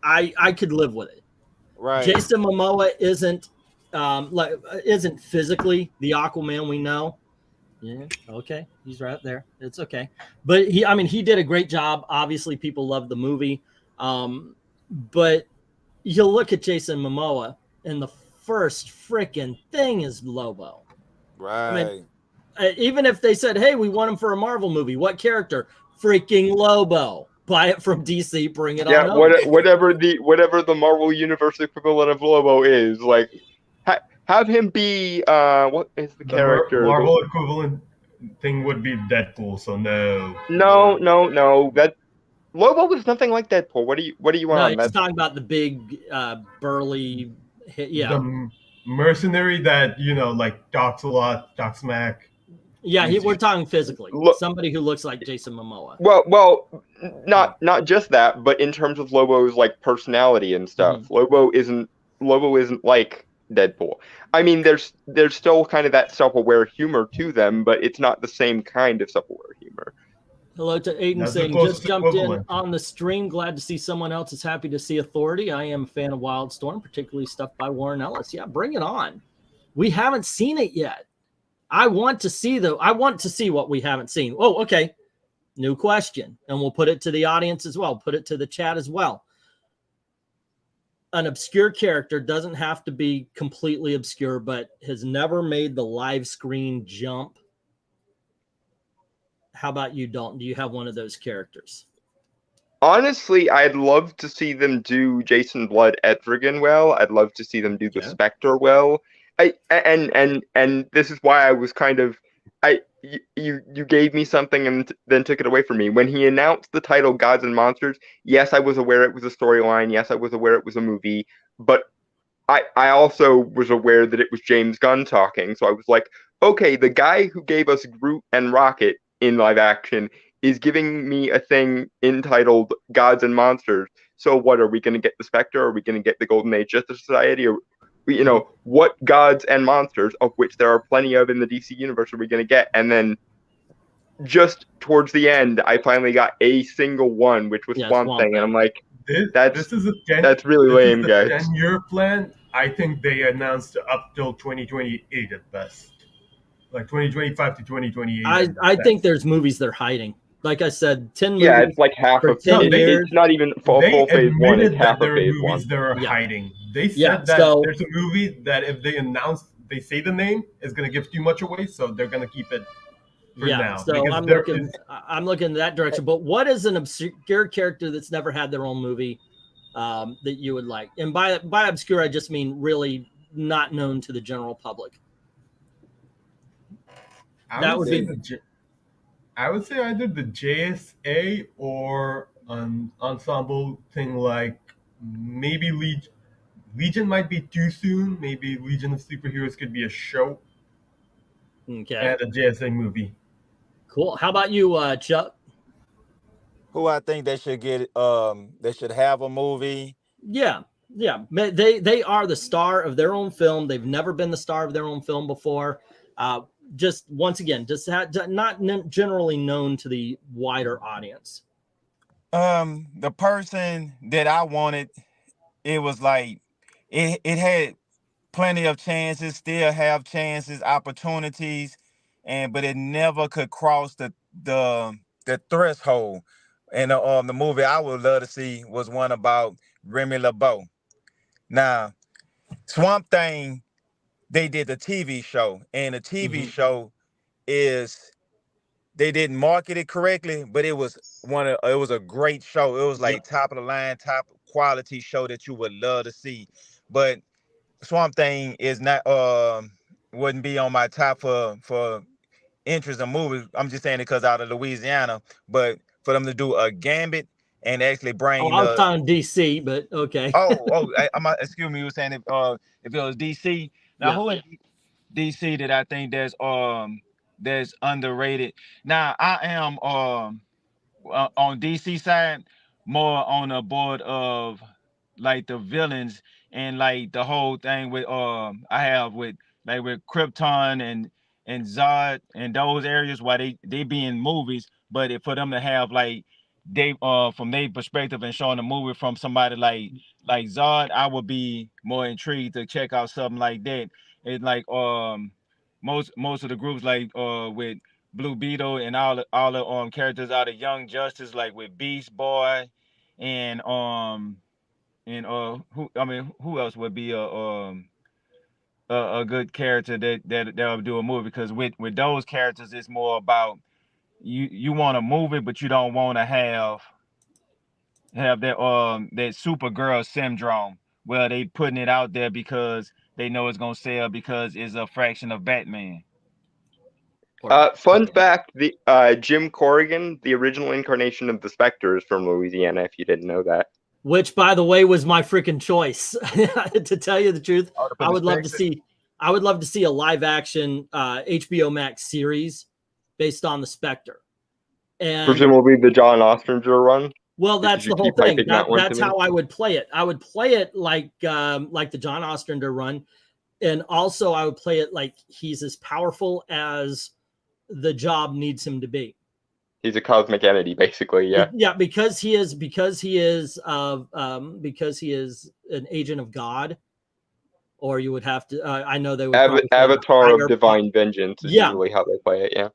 I could live with it. Right. Jason Momoa isn't physically the Aquaman we know. Yeah, okay, he's right there. It's okay, but he did a great job. Obviously, people love the movie, but you look at Jason Momoa, and the first freaking thing is Lobo. Right. I mean, even if they said, "Hey, we want him for a Marvel movie," what character? Freaking Lobo. Buy it from DC, bring it on over. Whatever the Marvel Universe equivalent of Lobo is, like, have him be what is the character? Marvel equivalent thing would be Deadpool. So no. That Lobo was nothing like Deadpool. What do you want on that? He's talking about the big, burly, the mercenary that like talks a lot, talks smack. Yeah, we're talking physically. Somebody who looks like Jason Momoa. Well, not just that, but in terms of Lobo's like personality and stuff, Lobo isn't like Deadpool. I mean, there's still kind of that self-aware humor to them, but it's not the same kind of self-aware humor. Hello to Aiden saying, just jumped in on the stream. Glad to see someone else is happy to see Authority. I am a fan of Wildstorm, particularly stuff by Warren Ellis. Yeah, bring it on. We haven't seen it yet. I want to see what we haven't seen. Oh, okay. New question. And we'll put it to the audience as well. Put it to the chat as well. An obscure character doesn't have to be completely obscure, but has never made the live screen jump. How about you, Dalton? Do you have one of those characters? Honestly, I'd love to see them do Jason Blood Etrigan well. I'd love to see them do the Spectre well. And this is why I was kind of you gave me something and then took it away from me. When he announced the title Gods and Monsters, yes, I was aware it was a storyline. Yes, I was aware it was a movie, but I also was aware that it was James Gunn talking. So I was like, okay, the guy who gave us Groot and Rocket in live action is giving me a thing entitled Gods and Monsters. So what, are we going to get the Spectre? Are we going to get the Golden Age Justice Society? Or, what gods and monsters, of which there are plenty of in the DC universe, are we going to get? And then just towards the end, I finally got a single one, which was Swamp Thing. And I'm like, that's really lame, guys. 10-year plan. I think they announced up till 2028 at best. Like 2025 to 2028. I think there's movies they're hiding. Like I said, 10 movies. Yeah, it's like half of 10 years. It's not even full phase one. It's half of phase one. They're hiding. They said that there's a movie that if they say the name, is going to give too much away, so they're going to keep it for now. So I'm looking in that direction. But what is an obscure character that's never had their own movie that you would like? And by obscure, I just mean really not known to the general public. I would say either the JSA or an ensemble thing like maybe Legion. Legion might be too soon. Maybe Legion of Superheroes could be a show. Okay. And a JSA movie. Cool. How about you, Chuck? Who I think they should get? They should have a movie. Yeah. They are the star of their own film. They've never been the star of their own film before. Just once again, not generally known to the wider audience. The person that I wanted, it was like it had plenty of chances, still have chances, opportunities, but it never could cross the threshold. And the movie I would love to see was one about Remy LeBeau. Now, Swamp Thing, they did the TV show, and the TV show they didn't market it correctly, but it was a great show. It was like top of the line, top quality show that you would love to see. But Swamp Thing is not wouldn't be on my top for interest in movies. I'm just saying it because out of Louisiana, but for them to do a Gambit and actually Oh, bring I was the talking DC, but okay. excuse me, you were saying if it was DC. Now Yeah. who in DC that I think that's underrated. Now I am on DC side more on the board of like the villains and like the whole thing with I have with like with Krypton and Zod and those areas why they be in movies, but for them to have like they from their perspective and showing the movie from somebody like Zod, I would be more intrigued to check out something like that. It's like most of the groups like with Blue Beetle and all the characters out of Young Justice, like with Beast Boy and who else would be a good character that would do a movie, because with those characters it's more about you want a movie but you don't want to have that Supergirl syndrome where they putting it out there because they know it's gonna sell because it's a fraction of Batman. Fun fact: the Jim Corrigan, the original incarnation of the Spectre, is from Louisiana. If you didn't know that. Which, by the way, was my freaking choice. To tell you the truth, I would love to see a live action HBO Max series based on the Spectre. And Presumably the John Ostrander run. Well, that's the whole thing. That's how I would play it. I would play it like the John Ostrander run, and also I would play it like he's as powerful as the job needs him to be. He's a cosmic entity, basically. Yeah. Yeah, because he is an agent of God, or you would have to. I know they would. Avatar of Divine Vengeance is usually how they play it. Yeah.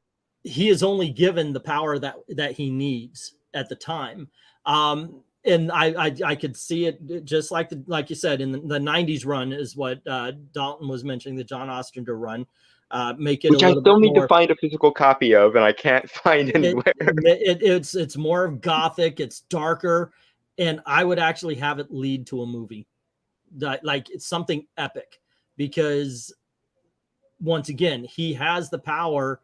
He is only given the power that he needs at the time. And I could see it just like you said in the 90s run is what Dalton was mentioning, the John Ostrander run. Make it which I still need to find a physical copy of, and I can't find anywhere. It's more gothic, it's darker, and I would actually have it lead to a movie, like it's something epic, because once again he has the power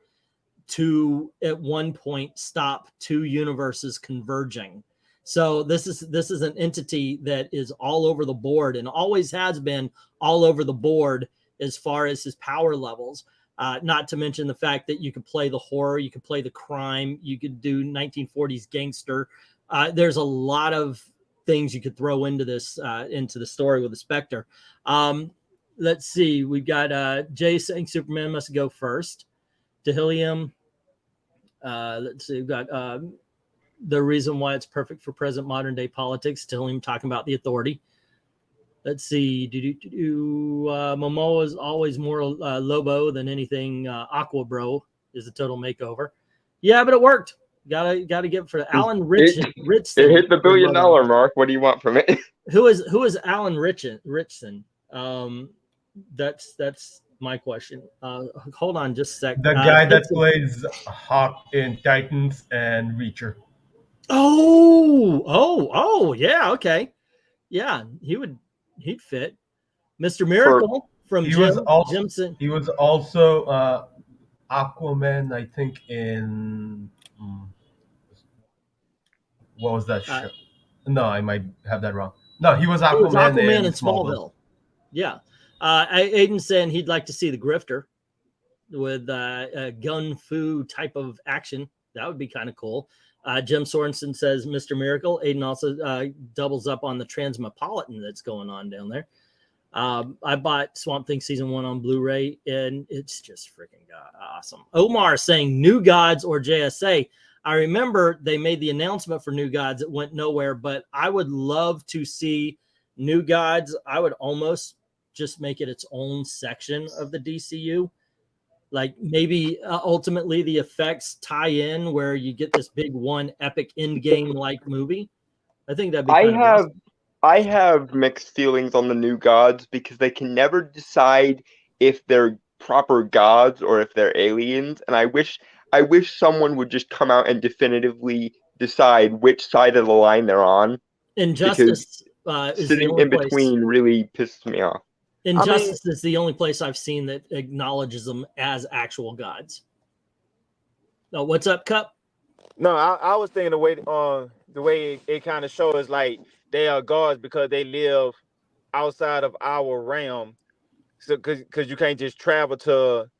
to at one point stop two universes converging. So this is an entity that is all over the board and always has been all over the board as far as his power levels. Not to mention the fact that you could play the horror, you could play the crime, you could do 1940s gangster. There's a lot of things you could throw into this into the story with the Spectre. Let's see, we've got Jay saying Superman must go first. Dehilium. Let's see, we've got the reason why it's perfect for present modern day politics. Dehilium talking about the Authority. Let's see. Momoa is always more Lobo than anything. Aqua Bro is a total makeover. Yeah, but it worked. Gotta give for Alan Ritchson. It hit the $1 billion mark. What do you want from it? Who is Alan Ritchson? That's my question. Hold on just a sec. The guy that plays Hawk in Titans and Reacher. Oh, yeah, okay. Yeah, he'd fit. Mr. Miracle from Jimson. He was also Aquaman, I think, in what was that show? No, I might have that wrong. No, he was Aquaman in Smallville. Yeah. Aiden saying he'd like to see the Grifter with a gun fu type of action. That would be kind of cool. Jim Sorensen says Mr. Miracle. Aiden also doubles up on the Transmetropolitan that's going on down there. I bought Swamp Thing Season 1 on Blu-ray, and it's just freaking awesome. Omar saying New Gods or JSA. I remember they made the announcement for New Gods. It went nowhere, but I would love to see New Gods. I would almost just make it its own section of the DCU. Like maybe ultimately the effects tie in where you get this big one epic endgame like movie. I think that'd be awesome. I have mixed feelings on the New Gods because they can never decide if they're proper gods or if they're aliens, and I wish someone would just come out and definitively decide which side of the line they're on. Injustice is sitting in between really pisses me off. Injustice is the only place I've seen that acknowledges them as actual gods. Oh, what's up, Cup? No, I was thinking the way the way it kind of shows like they are gods because they live outside of our realm. So because you can't just travel to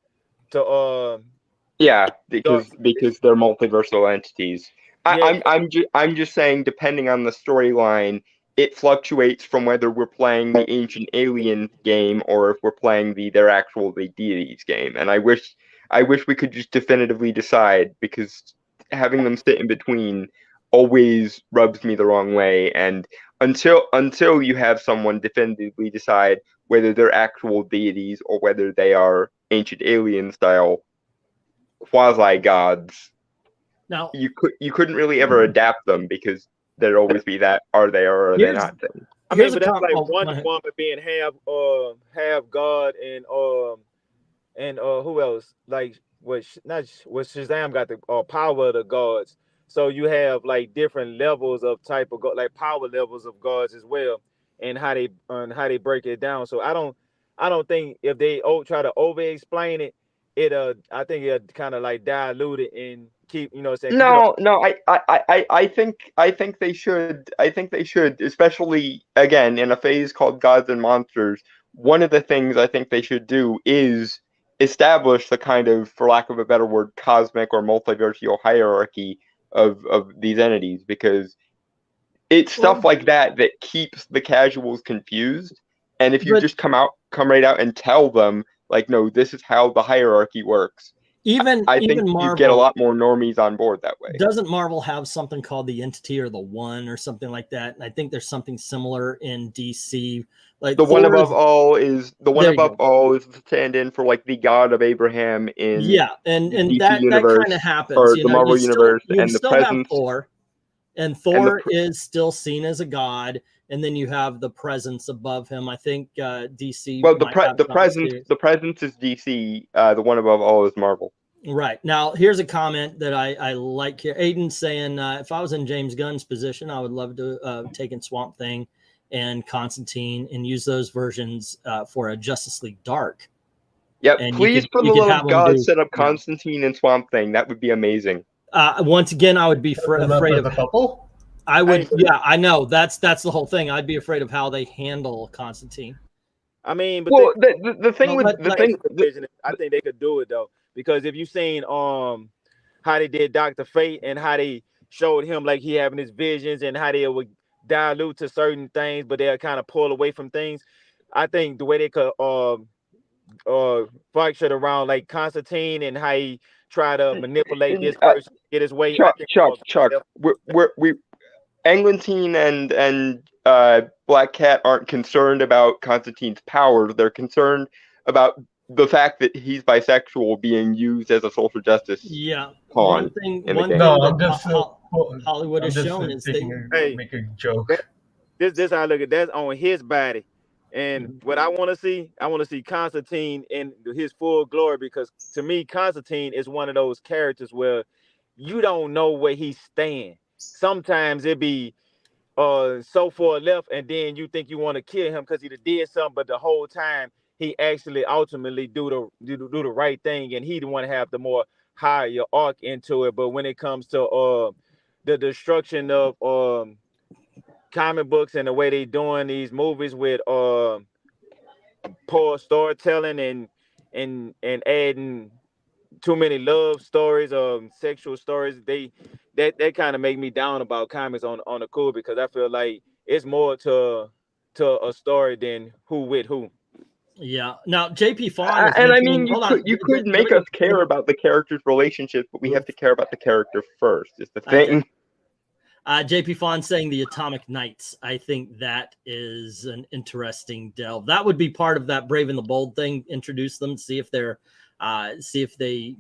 Yeah, dark. because they're multiversal entities. Yeah, I'm just saying, depending on the storyline, it fluctuates from whether we're playing the Ancient Alien game or if we're playing their actual deities game. And I wish we could just definitively decide, because having them sit in between always rubs me the wrong way. And until you have someone definitively decide whether they're actual deities or whether they are Ancient Alien style quasi gods, Now you couldn't really ever adapt them, because there'd always be that are they or are they here's not thing. I mean, here's a but that's like go Wonder ahead. Woman being half god and who else? Like what Shazam got the power of the gods. So you have like different levels of type of like power levels of gods as well, and how they break it down. So I don't think if they try to over explain it, I think it kind of like dilute it and keep, you know what I'm saying? 'Cause, you know, No, I think they should. I think they should, especially again in a phase called Gods and Monsters. One of the things I think they should do is establish the kind of, for lack of a better word, cosmic or multiversal hierarchy of these entities, because it's stuff Well, like that that keeps the casuals confused. And if you but just come right out and tell them, like, no, this is how the hierarchy works, even I think even you get a Marvel, lot more normies on board that way. doesn't Marvel have something called the Entity or the One or something like that? And I think there's something similar in DC. Like The one Thor's, above all is there you go. the stand-in for like the God of Abraham in Yeah, and the DC that kind of universe happens. or You the know, Marvel universe, you and the still have presence Thor, and and Thor is still seen as a god, and then you have the presence above him. I think DC well might have something too. the presence is DC. The one above all is Marvel. Right. Now, here's a comment that I like here. Aiden saying, if I was in James Gunn's position, I would love to take in Swamp Thing and Constantine and use those versions for a Justice League Dark. Yep, And please, for the you could love have of them God, do, set up yeah. Constantine and Swamp Thing. That would be amazing. Once again, I would be afraid of the couple. I would, yeah, I know that's the whole thing. I'd be afraid of how they handle Constantine. I mean, but Well, the thing with I think they could do it though, because if you seen how they did Dr. Fate and how they showed him like he having his visions and how they would dilute to certain things, but they'll kind of pull away from things. I think the way they could fracture around like Constantine and how he try to manipulate this person to get his way. Chuck, we Eglantine and Black Cat aren't concerned about Constantine's powers. They're concerned about the fact that he's bisexual being used as a social justice pawn. One thing Hollywood has shown is they make a joke. This how I look at that's on his body. And what I want to see Constantine in his full glory, because to me, Constantine is one of those characters where you don't know where he stands. Sometimes it be so far left, and then you think you want to kill him because he did something, but the whole time he actually ultimately do the right thing, and he the one to have the more higher arc into it. But when it comes to the destruction of comic books and the way they doing these movies with poor storytelling and adding too many love stories or sexual stories, that kind of make me down about comics on the cool, because I feel like it's more to a story than who with who. Yeah. Now JP Fawn and I mean, you could make us care about the characters' relationships, but we have to care about the character first. Is the thing. JP Fawn saying the Atomic Knights. I think that is an interesting delve. That would be part of that Brave and the Bold thing. Introduce them, see if they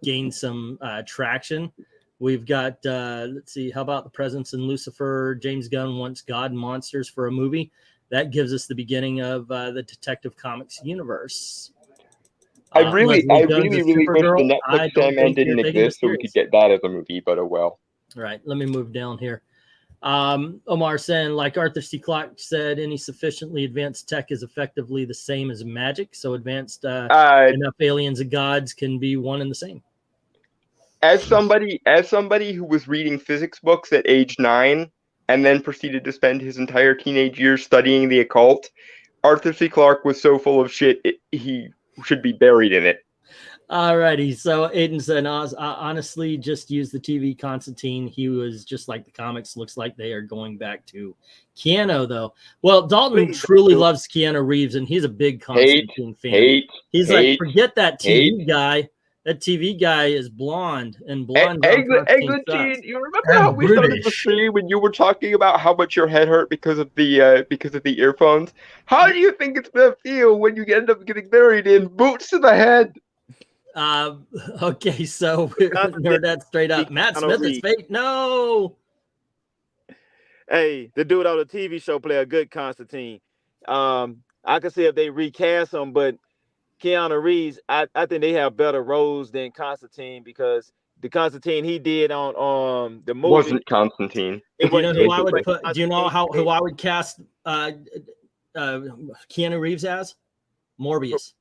gain some traction. We've got let's see, how about the presence in Lucifer? James Gunn wants God and monsters for a movie. That gives us the beginning of the Detective Comics universe. I really wish the Supergirl. Netflix Sandman didn't exist so we could get that as a movie, but oh well. All right, let me move down here. Omar saying, like Arthur C. Clarke said, any sufficiently advanced tech is effectively the same as magic. So advanced enough aliens and gods can be one and the same. as somebody who was reading physics books at age 9 and then proceeded to spend his entire teenage years studying the occult, Arthur C. Clarke was so full of shit he should be buried in it. Alrighty, so Aiden said, honestly, just use the TV Constantine. He was just like the comics. Looks like they are going back to Keanu, though. Well, Dalton truly loves Keanu Reeves, and he's a big Constantine fan. He's like, forget that TV guy. That TV guy is blonde, and blonde. Eglantine, you remember how we started the stream when you were talking about how much your head hurt because of the earphones? How do you think it's gonna feel when you end up getting buried in boots to the head? Okay, so we heard that straight up. Matt Smith is fake. No. Hey, the dude on the TV show play a good Constantine. I can see if they recast him, but Keanu Reeves, I think they have better roles than Constantine, because the Constantine he did on the movie wasn't Constantine. Do you know who I would put? Do you know who I would cast Keanu Reeves as? Morbius.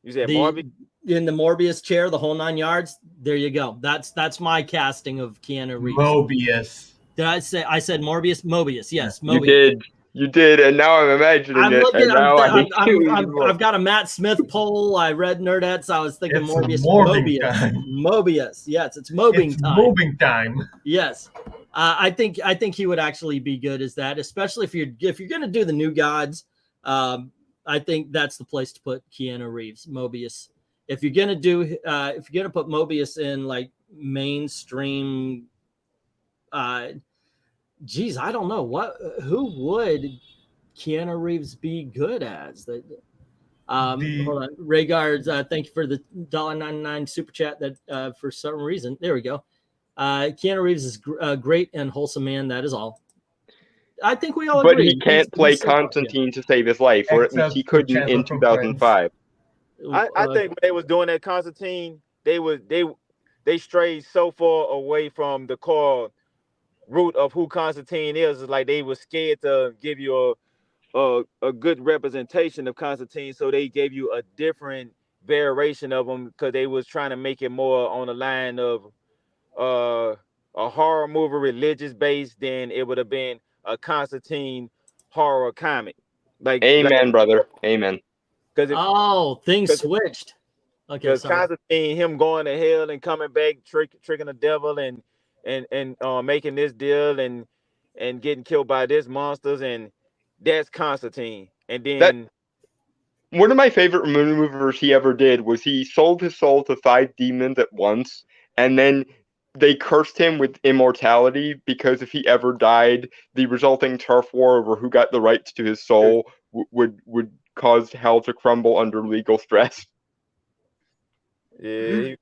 You said Morbius? In the Morbius chair, the whole 9 yards. There you go. That's my casting of Keanu Reeves. Mobius. Did I say? I said Morbius. Mobius. Yes, Mobius. You did, and now I'm imagining I've got a Matt Smith poll. I read Nerdettes. I was thinking Morbius. Mobius. Yes, it's mobbing time. Mobbing time. Yes, I think he would actually be good as that, especially if you're gonna do the New Gods. I think that's the place to put Keanu Reeves, Mobius. If you're gonna put Mobius in like mainstream, geez, I don't know who would Keanu Reeves be good as that. Hold on, Rhaegar, thank you for the $1.99 super chat. That for some reason, there we go. Keanu Reeves is a great and wholesome man. That is all. I think we all agree. But he can't play Constantine to save his life, or at least he couldn't in 2005. I think when they was doing that Constantine, they strayed so far away from the core root of who Constantine is. It's like they were scared to give you a good representation of Constantine, so they gave you a different variation of him, because they was trying to make it more on the line of a horror movie, religious based, than it would have been a Constantine horror comic. Like, amen, brother, amen. Things switched. Okay, because Constantine, him going to hell and coming back, tricking the devil and making this deal and getting killed by this monsters, and that's Constantine. And then one of my favorite maneuvers he ever did was he sold his soul to 5 demons at once, and then they cursed him with immortality, because if he ever died, the resulting turf war over who got the rights to his soul would cause hell to crumble under legal stress. Yeah.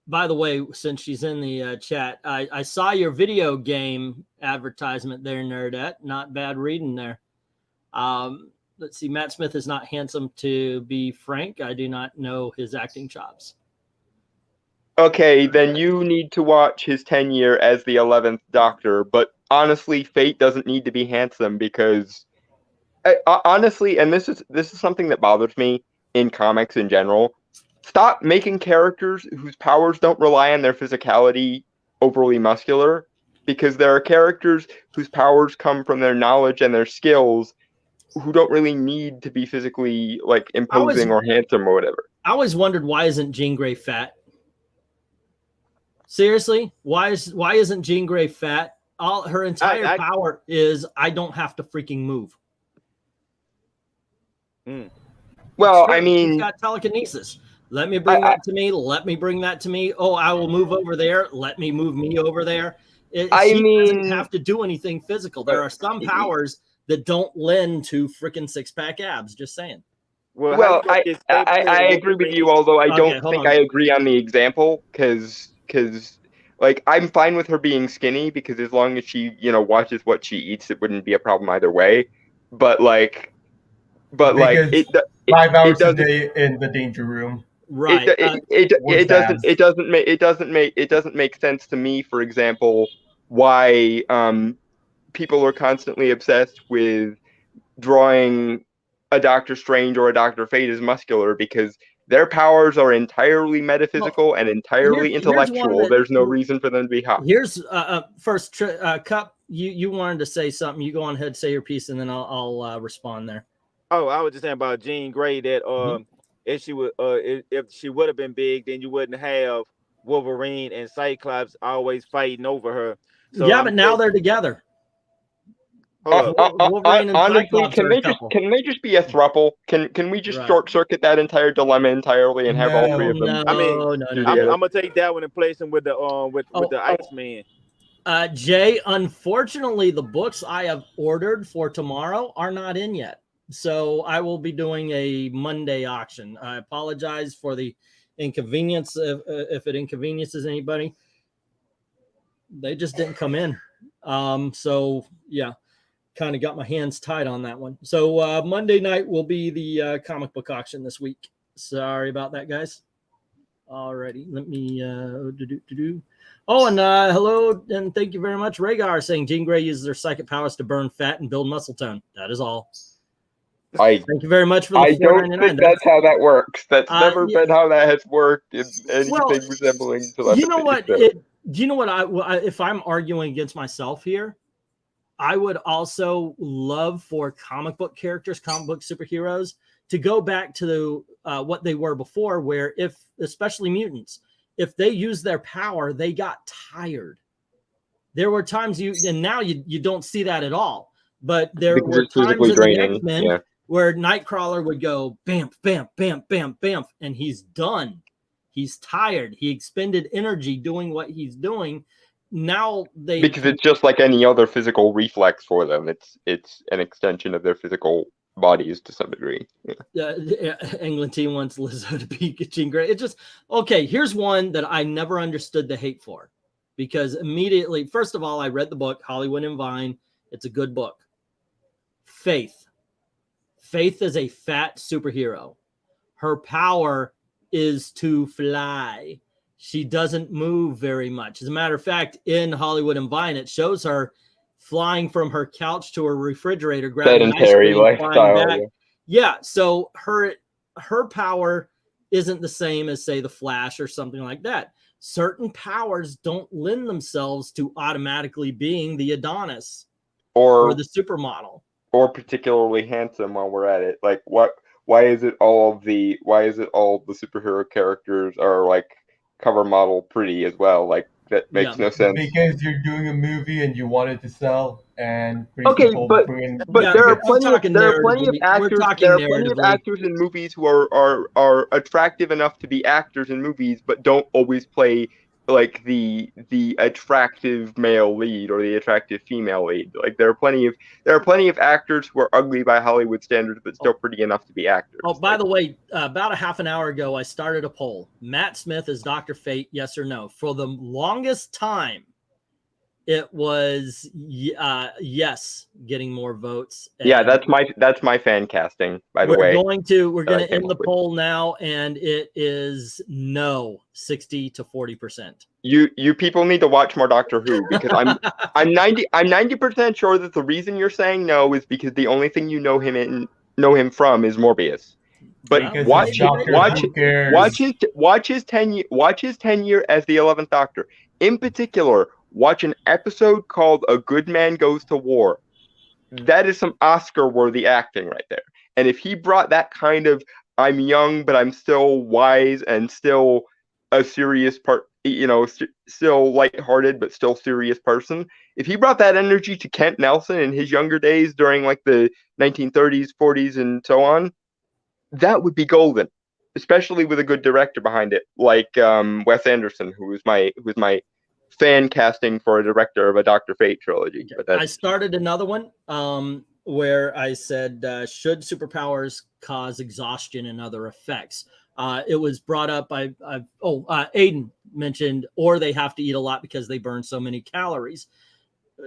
By the way, since she's in the chat, I saw your video game advertisement there, Nerdette. Not bad reading there. Let's see. Matt Smith is not handsome, to be frank. I do not know his acting chops. Okay, then you need to watch his tenure as the 11th Doctor. But honestly, Fate doesn't need to be handsome, because honestly, and this is something that bothers me in comics in general. Stop making characters whose powers don't rely on their physicality overly muscular, because there are characters whose powers come from their knowledge and their skills who don't really need to be physically like imposing or handsome or whatever. I always wondered, why isn't Jean Grey fat? Seriously, why isn't Jean Grey fat? All her entire power is, I don't have to freaking move. Well, I mean, she's got telekinesis. Let me bring that to me. Let me bring that to me. Oh, I will move over there. Let me move me over there. She doesn't have to do anything physical. There are some powers that don't lend to freaking 6-pack abs. Just saying. Well, I agree with you, although I don't think I agree on the example, because like, I'm fine with her being skinny, because as long as she, watches what she eats, it wouldn't be a problem either way. But 5 hours a day in the danger room. Right. It doesn't make sense to me, for example, why people are constantly obsessed with drawing a Doctor Strange or a Dr. Fate as muscular, because Their powers are entirely metaphysical and entirely here's one intellectual. that- There's no reason for them to be hot. Here's first, Cup. You wanted to say something. You go on ahead, say your piece, and then I'll respond there. Oh, I was just saying about Jean Grey that if she would if she would have been big, then you wouldn't have Wolverine and Cyclops always fighting over her. So yeah, but now they're together. Honestly, can they just be a thruple? Can we just short circuit that entire dilemma entirely and have all three of them? No, I mean, no. I'm gonna take that one and place him with the the Iceman. Jay, unfortunately, the books I have ordered for tomorrow are not in yet. So I will be doing a Monday auction. I apologize for the inconvenience if it inconveniences anybody. They just didn't come in. So yeah, kind of got my hands tied on that one. So Monday night will be the comic book auction this week. Sorry about that, guys. Alrighty, let me Oh, and hello, and thank you very much. Rhaegar saying Jean Grey uses her psychic powers to burn fat and build muscle tone. That is all. Thank you very much for the I don't think that's how that works. That's never been how that has worked in anything resembling telepathy. You know what? Do you know what? If I'm arguing against myself here, I would also love for comic book characters, comic book superheroes, to go back to what they were before, where especially mutants, if they used their power, they got tired. There were times and now you don't see that at all. But there were times in the X-Men where Nightcrawler would go bam, bam, bam, bam, bam, and he's done. He's tired. He expended energy doing what he's doing. Now because it's just like any other physical reflex for them. It's an extension of their physical bodies to some degree. England team wants Lizzo to be Jean Grey. It's just okay. Here's one that I never understood the hate for, because immediately, first of all, I read the book Hollywood and Vine. It's a good book. Faith is a fat superhero. Her power is to fly. She doesn't move very much. As a matter of fact, in Hollywood and Vine, it shows her flying from her couch to her refrigerator, grabbing ice cream, flying back. Yeah, so her power isn't the same as, say, the Flash or something like that. Certain powers don't lend themselves to automatically being the Adonis or the supermodel. Or particularly handsome while we're at it. Like why is it all the superhero characters are like cover model pretty as well? Like that makes no sense. Because you're doing a movie and you want it to sell, and but there are plenty of actors in movies who are attractive enough to be actors in movies, but don't always play like the attractive male lead or the attractive female lead. Like there are plenty of actors who are ugly by Hollywood standards, but still pretty enough to be actors. Oh, by the way, about a half an hour ago, I started a poll. Matt Smith is Dr. Fate, yes or no? For the longest time, it was yes, getting more votes. Yeah, that's my fan casting, by the way. We're going to end the poll now, and it is no, 60 to 40%. You people need to watch more Doctor Who, because I'm 90% sure that the reason you're saying no is because the only thing you know him from is Morbius. But watch his tenure as the 11th Doctor. In particular, watch an episode called A Good Man Goes to War. That is some Oscar-worthy acting right there. And if he brought that kind of, I'm young, but I'm still wise and still a serious still lighthearted, but still serious person. If he brought that energy to Kent Nelson in his younger days during like the 1930s, 40s, and so on, that would be golden, especially with a good director behind it, like Wes Anderson, who was my fan casting for a director of a Dr. Fate trilogy. I started another one where I said, should superpowers cause exhaustion and other effects? It was brought up by, Aiden mentioned, or they have to eat a lot because they burn so many calories.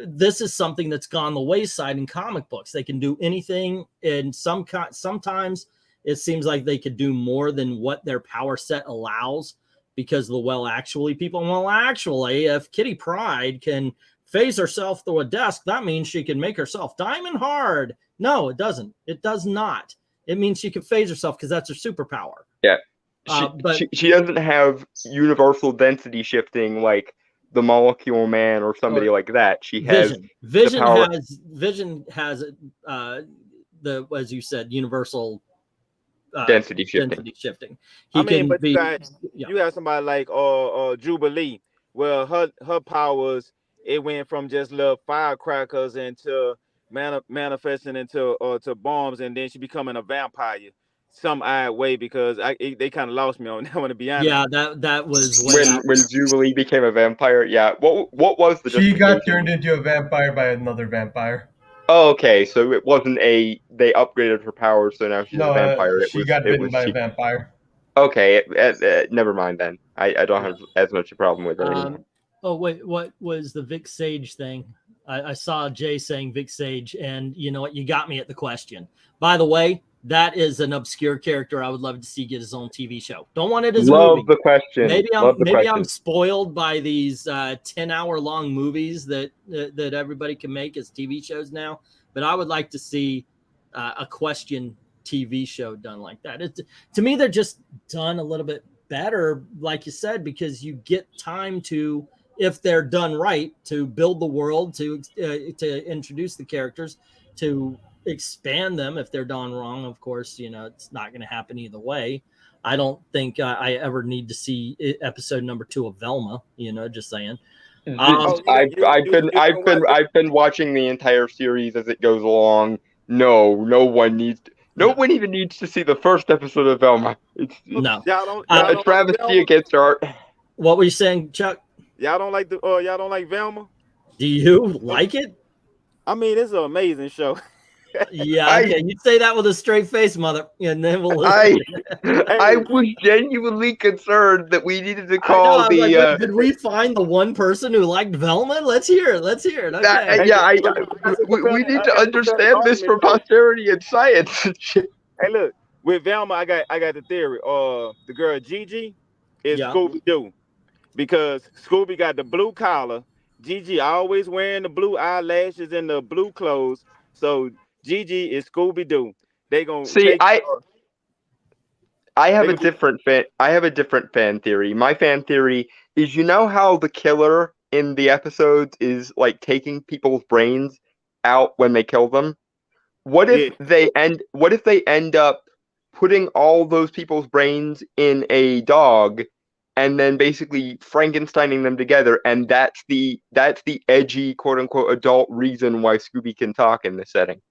This is something that's gone the wayside in comic books. They can do anything, and sometimes it seems like they could do more than what their power set allows, because the actually, if Kitty Pryde can phase herself through a desk, that means she can make herself diamond hard. No, it doesn't. It does not. It means she can phase herself because that's her superpower. Yeah. But she doesn't have universal density shifting like the Molecule Man or somebody like that. She has Vision power. has the, as you said, universal density shifting. He can but be. You have somebody like Jubilee. Well, her powers, it went from just little firecrackers into manifesting into to bombs, and then she becoming a vampire some odd way, because they kind of lost me on that one, to be honest. Yeah, that was when Jubilee became a vampire. Yeah, what was the She got turned into a vampire by another vampire. Oh, okay, so it wasn't they upgraded her powers, so now she's a vampire. She got bitten by a vampire. Okay, never mind then. I don't have as much a problem with it anymore. Oh wait, what was the Vic Sage thing? I saw Jay saying Vic Sage, and you know what? You got me at the question. By the way, that is an obscure character I would love to see get his own TV show. Don't want it as a movie. Love the question. Maybe I'm spoiled by these 10-hour-long movies that everybody can make as TV shows now. But I would like to see a question TV show done like that. To me, they're just done a little bit better, like you said, because you get time to, if they're done right, to build the world, to introduce the characters, to expand them. If they're done wrong, of course, you know, it's not going to happen either way. I don't think I ever need to see episode number 2 of Velma, you know, just saying. I've been watching the entire series as it goes along. No one even needs to see the first episode of Velma. It's a travesty against art. What were you saying, Chuck? Y'all don't like Velma? Do you like it? I mean, it's an amazing show. Yeah, okay. You say that with a straight face, mother, and then we'll. I was genuinely concerned that we needed to call the. Like, did we find the one person who liked Velma? Let's hear it. Okay. We need to understand this for posterity and science. Hey, look, with Velma, I got the theory. The girl Gigi is Scooby Doo, because Scooby got the blue collar. Gigi always wearing the blue eyelashes and the blue clothes. So Gigi is Scooby Doo. They gonna see. I have a different fan theory. My fan theory is, you know how the killer in the episodes is like taking people's brains out when they kill them? What if they end up putting all those people's brains in a dog and then basically Frankensteining them together, and that's the edgy, quote unquote, adult reason why Scooby can talk in this setting?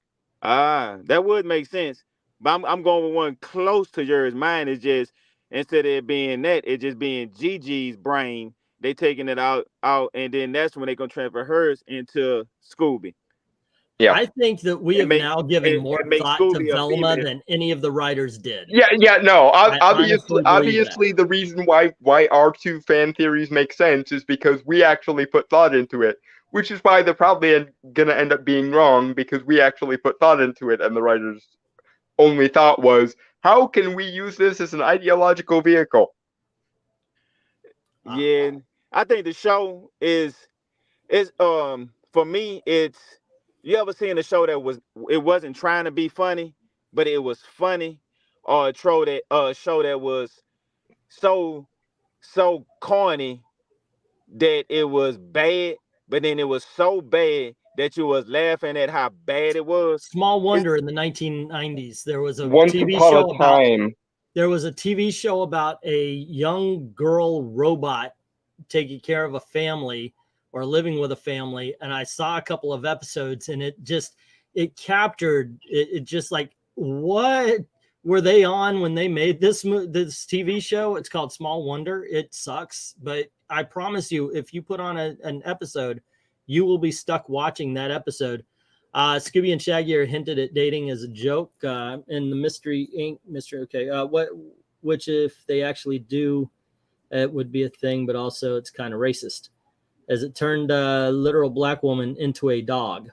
That would make sense. But I'm going with one close to yours. Mine is just, instead of it being that, it just being Gigi's brain. They taking it out, and then that's when they gonna transfer hers into Scooby. Yeah, I think that we have now given more thought to Velma than any of the writers did. No. Obviously, the reason why our two fan theories make sense is because we actually put thought into it, which is why they're probably gonna end up being wrong, because we actually put thought into it, and the writers' only thought was, how can we use this as an ideological vehicle? Yeah, I think the show is for me, it's, you ever seen a show that wasn't trying to be funny, but it was funny, or a show that was so corny that it was bad, but then it was so bad that you was laughing at how bad it was? Small wonder, in the 1990s, there was a TV show about a young girl robot taking care of a family or living with a family, and I saw a couple of episodes, and it captured it just like, what were they on when they made this TV show? It's called Small Wonder. It sucks, but I promise you, if you put on an episode, you will be stuck watching that episode. Scooby and Shaggy are hinted at dating as a joke in the Mystery Inc. Mystery. Okay, which if they actually do, it would be a thing, but also it's kind of racist, as it turned a literal black woman into a dog.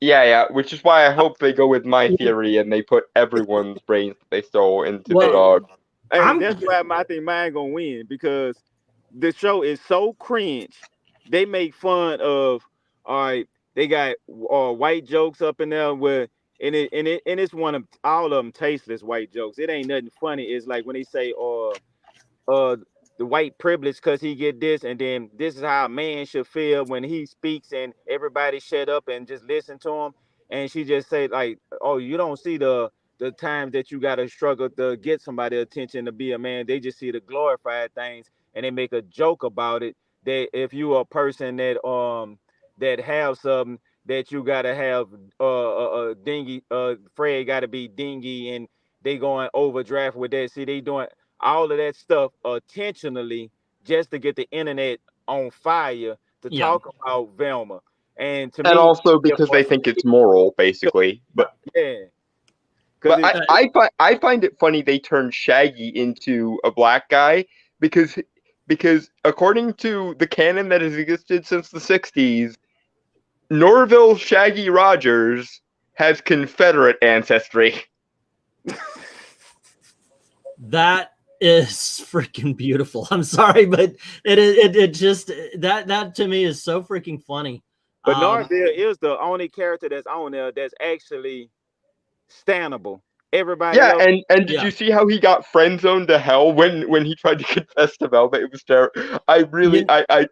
Yeah, which is why I hope they go with my theory and they put everyone's brains that they stole into the dog. Hey, that's why I think mine gonna win, because the show is so cringe. They make fun of, all right, they got white jokes up in there where and it's one of all of them tasteless white jokes. It ain't nothing funny. It's like when they say, the white privilege because he get this, and then this is how a man should feel when he speaks, and everybody shut up and just listen to him. And she just say like, oh, you don't see the times that you gotta struggle to get somebody attention to be a man. They just see the glorified things, and they make a joke about it. That if you are a person that have something that you gotta have dingy, Fred gotta be dingy, and they going overdraft with that. See, they doing all of that stuff intentionally just to get the internet on fire to talk about Velma. And to and me, also because they think it's moral, basically. But yeah, but I find it funny they turned Shaggy into a black guy because according to the canon that has existed since the 60s, Norville Shaggy Rogers has Confederate ancestry. That is freaking beautiful. I'm sorry, but it just that to me is so freaking funny. But Norville is the only character that's on there that's actually standable. Everybody else, and did you see how he got friend zoned to hell when he tried to confess to Velvet? It was terrible. I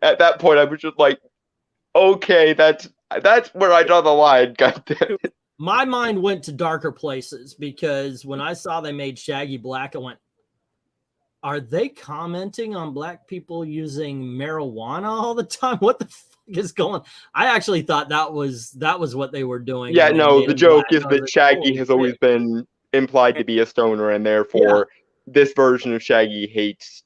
at that point I was just like, okay, that's where I draw the line. God damn it. My mind went to darker places because when I saw they made Shaggy black, I went, are they commenting on black people using marijuana all the time? What the fuck is going? I actually thought that was what they were doing. Yeah, no, the joke is that Shaggy has always been implied to be a stoner, and therefore this version of Shaggy hates,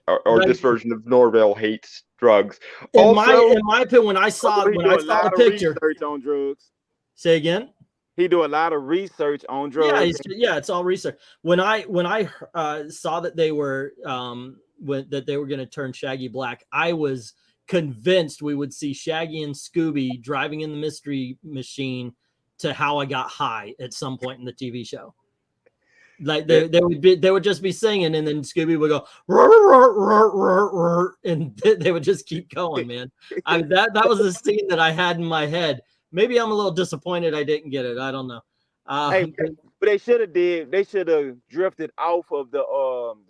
or this version of Norville hates drugs. In my opinion, when I saw the picture, research on drugs. Say again. He do a lot of research on drugs. Yeah, it's all research. When I saw that they were that they were going to turn Shaggy black, I was convinced we would see Shaggy and Scooby driving in the Mystery Machine to How I Got High at some point in the TV show. Like they would just be singing, and then Scooby would go rrr, rrr, rrr, rrr, rrr, and they would just keep going, man. That was the scene that I had in my head. Maybe I'm a little disappointed I didn't get it. I don't know. Hey, but they should have drifted off of the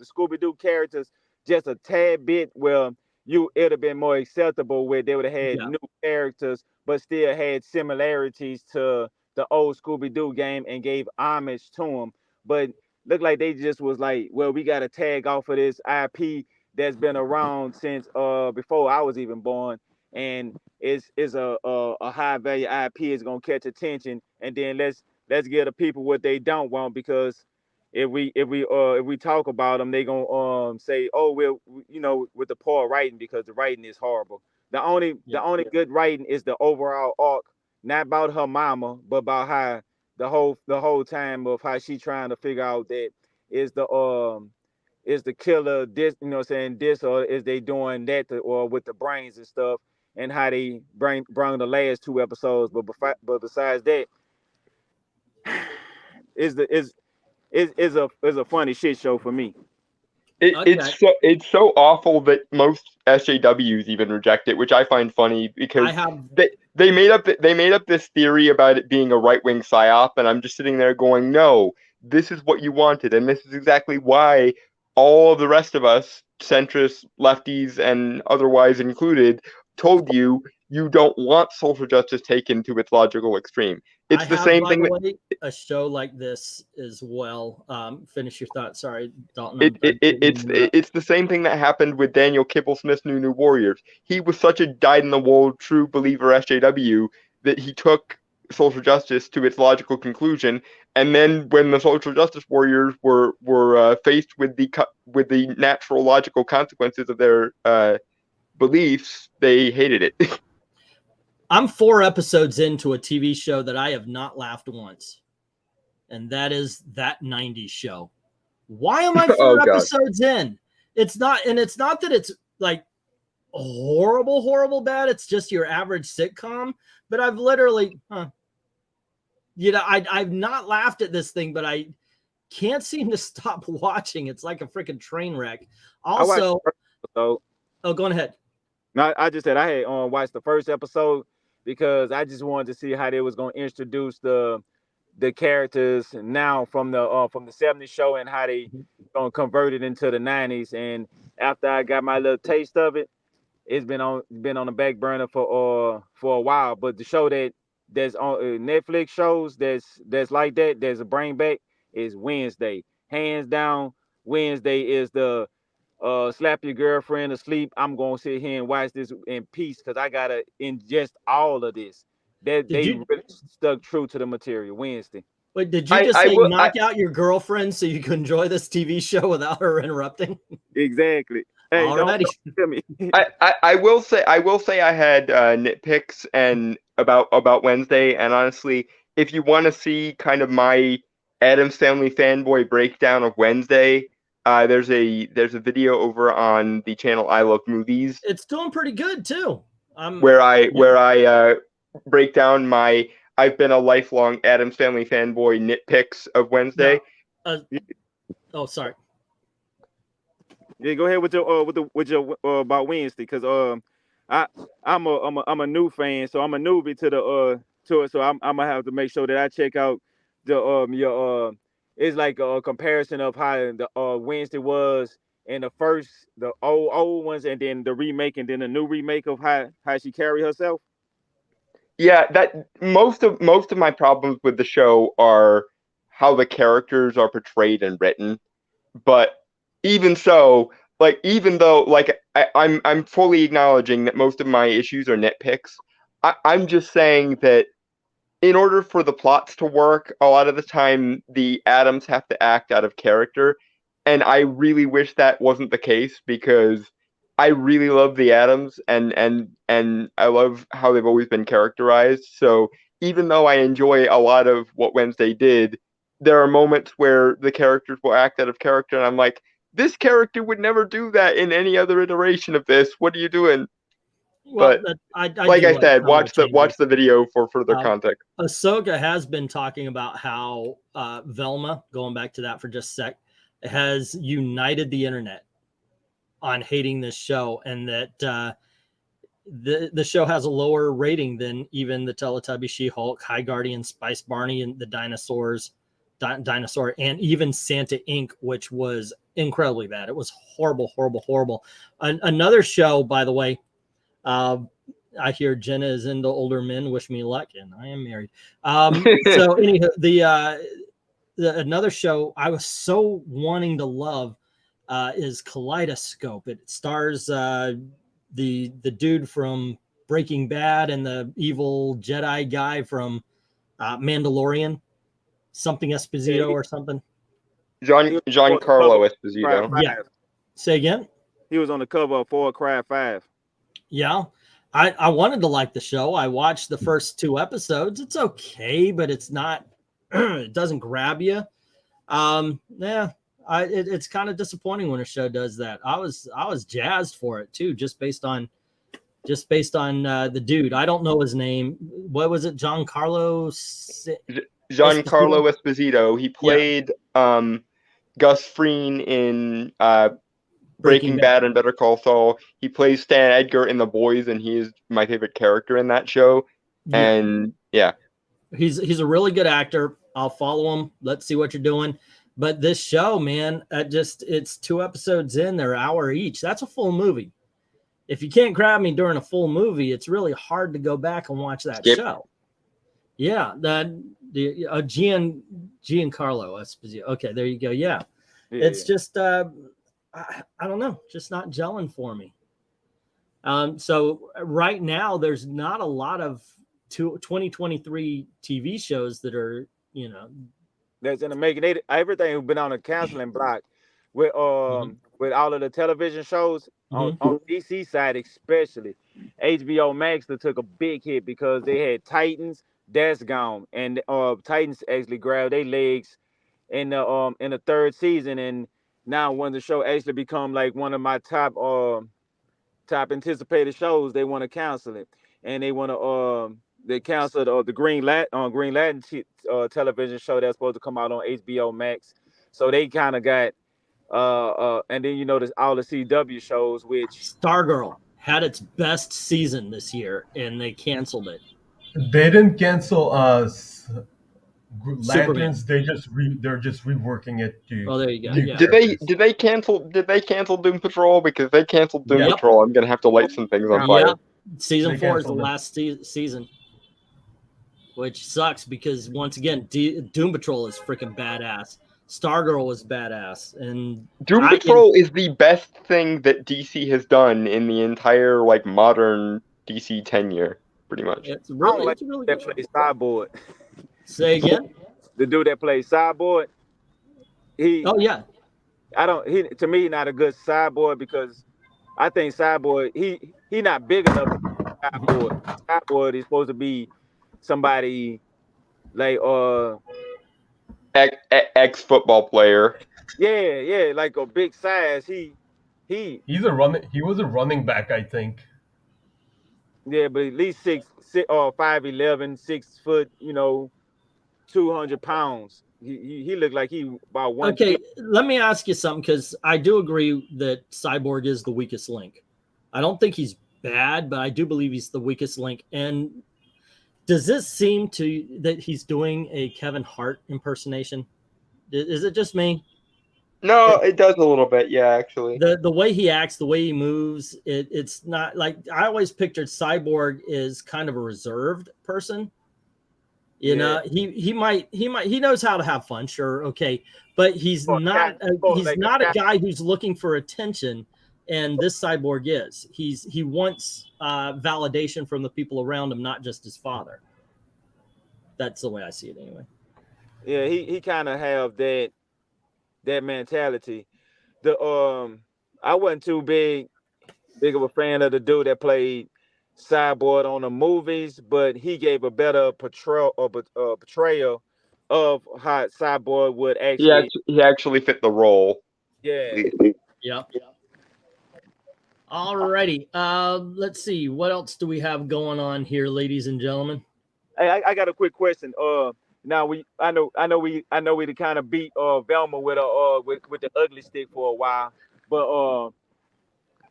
Scooby-Doo characters just a tad bit, where it'd have been more acceptable, where they would have had new characters but still had similarities to the old Scooby-Doo game and gave homage to them. But looked like they just was like, well, we got to tag off of this IP that's been around since before I was even born, and is a high value IP, is gonna catch attention, and then let's give the people what they don't want, because if we talk about them, they gonna say, oh, well, with the poor writing, because the writing is horrible. The only good writing is the overall arc, not about her mama, but about how the whole time of how she trying to figure out that is the killer this, this, or is they doing that or with the brains and stuff, and how they bring the last 2 episodes. But besides that, is a funny shit show for me. It's so awful that most SJWs even reject it, which I find funny, because they made up this theory about it being a right-wing psyop, and I'm just sitting there going, no, this is what you wanted, and this is exactly why all of the rest of us, centrists, lefties, and otherwise included, told you don't want social justice taken to its logical extreme. It's the same thing. A show like this as well. Finish your thought. Sorry, Dalton. It's the same thing that happened with Daniel Kibble-Smith's New Warriors. He was such a dyed-in-the-wool true believer SJW that he took social justice to its logical conclusion, and then when the social justice warriors were faced with the natural logical consequences of their beliefs, they hated it. I'm 4 episodes into a TV show that I have not laughed once, and that is That 90s Show. Why am I 4 episodes in? It's not that it's like horrible bad. It's just your average sitcom. But I've literally, I've not laughed at this thing, but I can't seem to stop watching. It's like a freaking train wreck. Also, go ahead. No, I just said I had watched the first episode because I just wanted to see how they was going to introduce the the characters now from the 70s show and how they gonna convert it into the 90s. And after I got my little taste of it, it's been on the back burner for a while. But the show that's on Netflix shows that's like that, there's a bring back, is Wednesday. Hands down, Wednesday is the slap your girlfriend asleep. I'm gonna sit here and watch this in peace because I gotta ingest all of this. That they really stuck true to the material. Wednesday. Wait, did you just say knock out your girlfriend so you can enjoy this TV show without her interrupting? Exactly. Hey, don't tell me. I will say I had nitpicks and about Wednesday, and honestly, if you want to see kind of my Addams Family fanboy breakdown of Wednesday, there's a video over on the channel I Love Movies. It's doing pretty good too. Where I break down my I've been a lifelong Addams Family fanboy nitpicks of Wednesday. Oh, sorry. Yeah, go ahead with your about Wednesday, because I'm a new fan, so I'm a newbie to it, so I'm gonna have to make sure that I check out the it's like a comparison of how the Wednesday was in the old ones, and then the remake, and then the new remake of how she carry herself. Yeah, that most of my problems with the show are how the characters are portrayed and written. But even so, like, even though, like, I'm fully acknowledging that most of my issues are nitpicks, I'm just saying that in order for the plots to work, a lot of the time the Addams have to act out of character, and I really wish that wasn't the case, because I really love the Addams, and I love how they've always been characterized. So even though I enjoy a lot of what Wednesday did, there are moments where the characters will act out of character, and I'm like, this character would never do that in any other iteration of this. What are you doing? Well, but like I said, watch the video for further context. Ahsoka has been talking about how Velma, going back to that for just a sec, has united the internet on hating this show, and that the show has a lower rating than even the Teletubby, She-Hulk, High Guardian, Spice Barney, and the Dinosaur, and even Santa Inc., which was incredibly bad. It was horrible, horrible, horrible. Another show, by the way, I hear Jenna is into older men. Wish me luck, and I am married. So anyhow, the another show I was so wanting to love is Kaleidoscope. It stars the dude from Breaking Bad and the evil Jedi guy from Mandalorian, something Esposito or something. Giancarlo Esposito. Yeah. Say again. He was on the cover of Far Cry 5. Yeah. I wanted to like the show. I watched the first 2 episodes. It's okay, but it's not. It doesn't grab you. It's kind of disappointing when a show does that. I was jazzed for it too, just based on the dude. I don't know his name. What was it? Giancarlo Esposito. He played Gus Fring in Breaking Bad and Better Call Saul. He plays Stan Edgar in The Boys, and he is my favorite character in that show. Yeah. And yeah, he's a really good actor. I'll follow him. Let's see what you're doing. But this show, man, it's 2 episodes in. They're an hour each. That's a full movie. If you can't grab me during a full movie, it's really hard to go back and watch that show. Yeah, Giancarlo Esposito. Okay, there you go. Yeah. It's just I don't know, just not gelling for me. So right now there's not a lot of 2023 TV shows that are, that's gonna make it. Everything who's been on a canceling block with all of the television shows on DC side, especially HBO Max, that took a big hit because they had Titans. That's gone, and Titans actually grabbed their legs in the 3rd season, and now when the show actually become like one of my top anticipated shows, they want to cancel it, and they want to they canceled the Green Lantern television show that's supposed to come out on HBO Max. So they kind of got and then there's all the CW shows, which Stargirl had its best season this year, and they canceled it. They didn't cancel Lanterns, they're just reworking it to. Oh, there you go. new Yeah. Did they cancel Doom Patrol? Because they canceled Doom Patrol, I'm gonna have to light some things on fire. Yeah, season They 4 is the canceled it. last season, which sucks because once again, Doom Patrol is freaking badass. Stargirl was badass, and Doom Patrol is the best thing that DC has done in the entire like modern DC tenure, pretty much. It's really, it's really that good. plays Cyborg. Say again. The dude that plays Cyborg, Oh yeah, to me, not a good Cyborg because I think Cyborg he not big enough to be Cyborg. Cyborg is supposed to be somebody like Ex football player. yeah, like a big size. He was a running back, I think. yeah, but at least 5'11", 6 foot, 200 pounds. He looked like he about one. Okay, let me ask you something because I do agree that Cyborg is the weakest link. I don't think he's bad, but I do believe he's the weakest link. And does this seem that he's doing a Kevin Hart impersonation? Is it just me? No, it does a little bit, yeah, actually. The way he acts, the way he moves, it's not like I always pictured Cyborg is kind of a reserved person. You know, he knows how to have fun, sure, okay, but he's not a guy who's looking for attention, and this Cyborg is. He wants validation from the people around him, not just his father. That's the way I see it, anyway. Yeah, he kind of have that mentality. I wasn't too big of a fan of the dude that played Cyborg on the movies, but he gave a better portrayal of how Cyborg would actually. He actually fit the role. Yeah. Yep. Alrighty. Let's see. What else do we have going on here, ladies and gentlemen? Hey, I got a quick question. Now I know we kind of beat Velma with the ugly stick for a while, but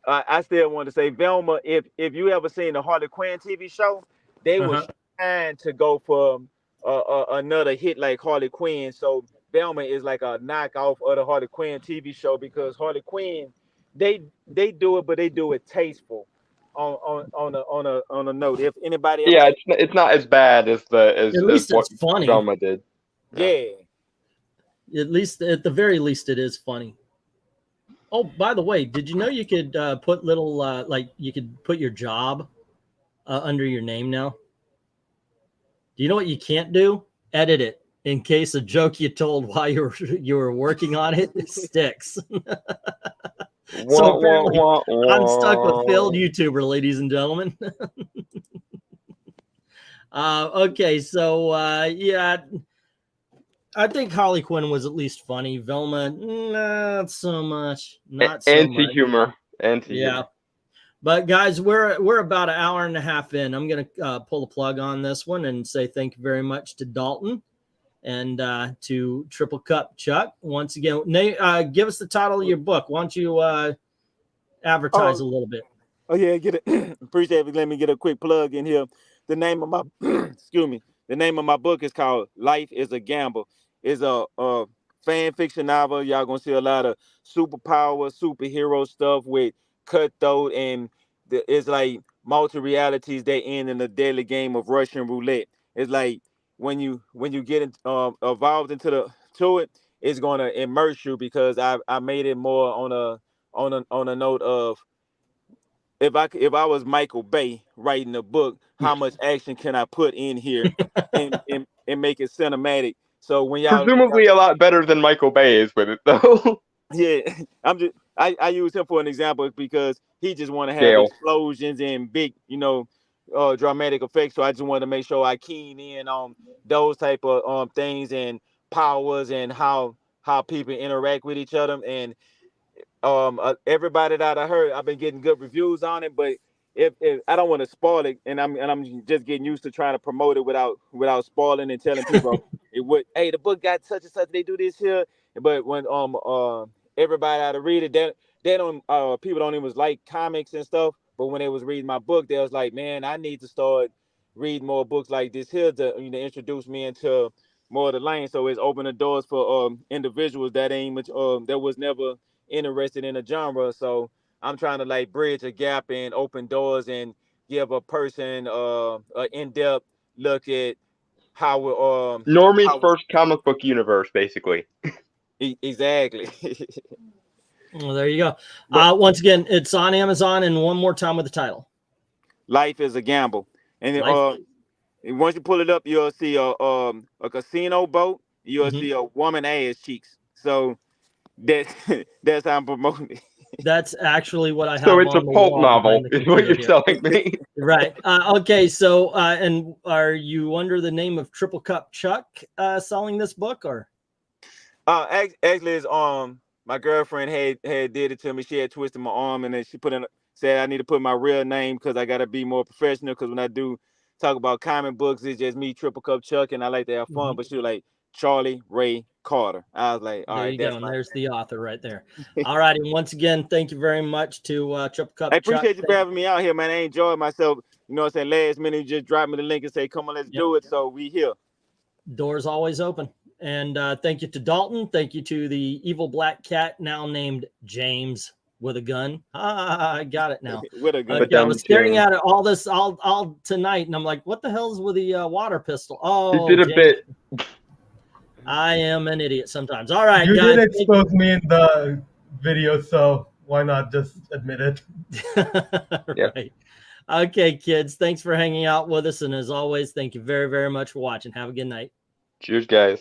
I still want to say Velma. If you ever seen the Harley Quinn TV show, they were trying to go for another hit like Harley Quinn. So Velma is like a knockoff of the Harley Quinn TV show because Harley Quinn, they do it, but they do it tasteful. On a note, if anybody it's not as bad as what funny. Velma did. Yeah. At the very least, it is funny. Oh, by the way, did you know you could put little like you could put your job under your name now? Do you know what you can't do? Edit it in case a joke you told while you were working on it sticks. So apparently, I'm stuck with failed YouTuber, ladies and gentlemen. Okay, so yeah, I think Harley Quinn was at least funny. Velma, not so much. Anti-humor. Yeah, but guys, we're about an hour and a half in. I'm gonna pull the plug on this one and say thank you very much to Dalton and to Triple Cup Chuck once again. Give us the title of your book. Why don't you advertise a little bit? Oh yeah, get it. Appreciate it. Let me get a quick plug in here. The name of my the name of my book is called Life is a Gamble. It's a fan fiction novel. Y'all gonna see a lot of superpower, superhero stuff with cutthroat, and it's like multi realities that end in a deadly game of Russian roulette. It's like when you get evolved into it, it's gonna immerse you because I made it more on a note of if I was Michael Bay writing a book, how much action can I put in here and make it cinematic? So when y'all presumably a lot better than Michael Bay is with it though. Yeah, I use him for an example because he just want to have explosions and big, dramatic effects. So I just wanted to make sure I keen in on those type of things and powers and how people interact with each other. And everybody that I heard, I've been getting good reviews on it, but if I don't want to spoil it, and I'm just getting used to trying to promote it without spoiling and telling people hey, the book got such and such, they do this here. But when everybody had to read it, they don't people don't even like comics and stuff. But when they was reading my book, they was like, man, I need to start reading more books like this here to introduce me into more of the lane. So it's open the doors for individuals that ain't much that was never interested in a genre. So I'm trying to like bridge a gap and open doors and give a person an in-depth look at how Normie's how, first comic book universe, basically. exactly. Well, there you go. Once again, it's on Amazon, and one more time with the title. Life is a gamble. And and once you pull it up, you'll see a casino boat. You'll see a woman ass cheeks. So that's how I'm promoting it. That's actually what I have. So it's a on the pulp wall novel, behind the is what you're computer telling me. Right. Okay. So, and are you under the name of Triple Cup Chuck selling this book, or? Actually, it's my girlfriend had did it to me. She had twisted my arm, and then she said I need to put my real name because I gotta be more professional. Because when I do talk about comic books, it's just me, Triple Cup Chuck, and I like to have fun. But she was like Charlie Ray Carter. I was like, all right, there you go. And there's the author right there. All right. And once again, thank you very much to Triple Cup. I appreciate you for having me out here, man. I enjoyed myself. You know what I'm saying? Last minute, you just drop me the link and say, come on, let's do it. So we here. Doors always open. And thank you to Dalton. Thank you to the evil black cat, now named James with a gun. I got it now. With a gun. I was staring at it all this all tonight, and I'm like, what the hell's with the water pistol? Oh, you did a bit. I am an idiot sometimes. All right, you guys. did expose me in the video, so why not just admit it? Right. Okay, kids. Thanks for hanging out with us, and as always, thank you very, very much for watching. Have a good night. Cheers, guys.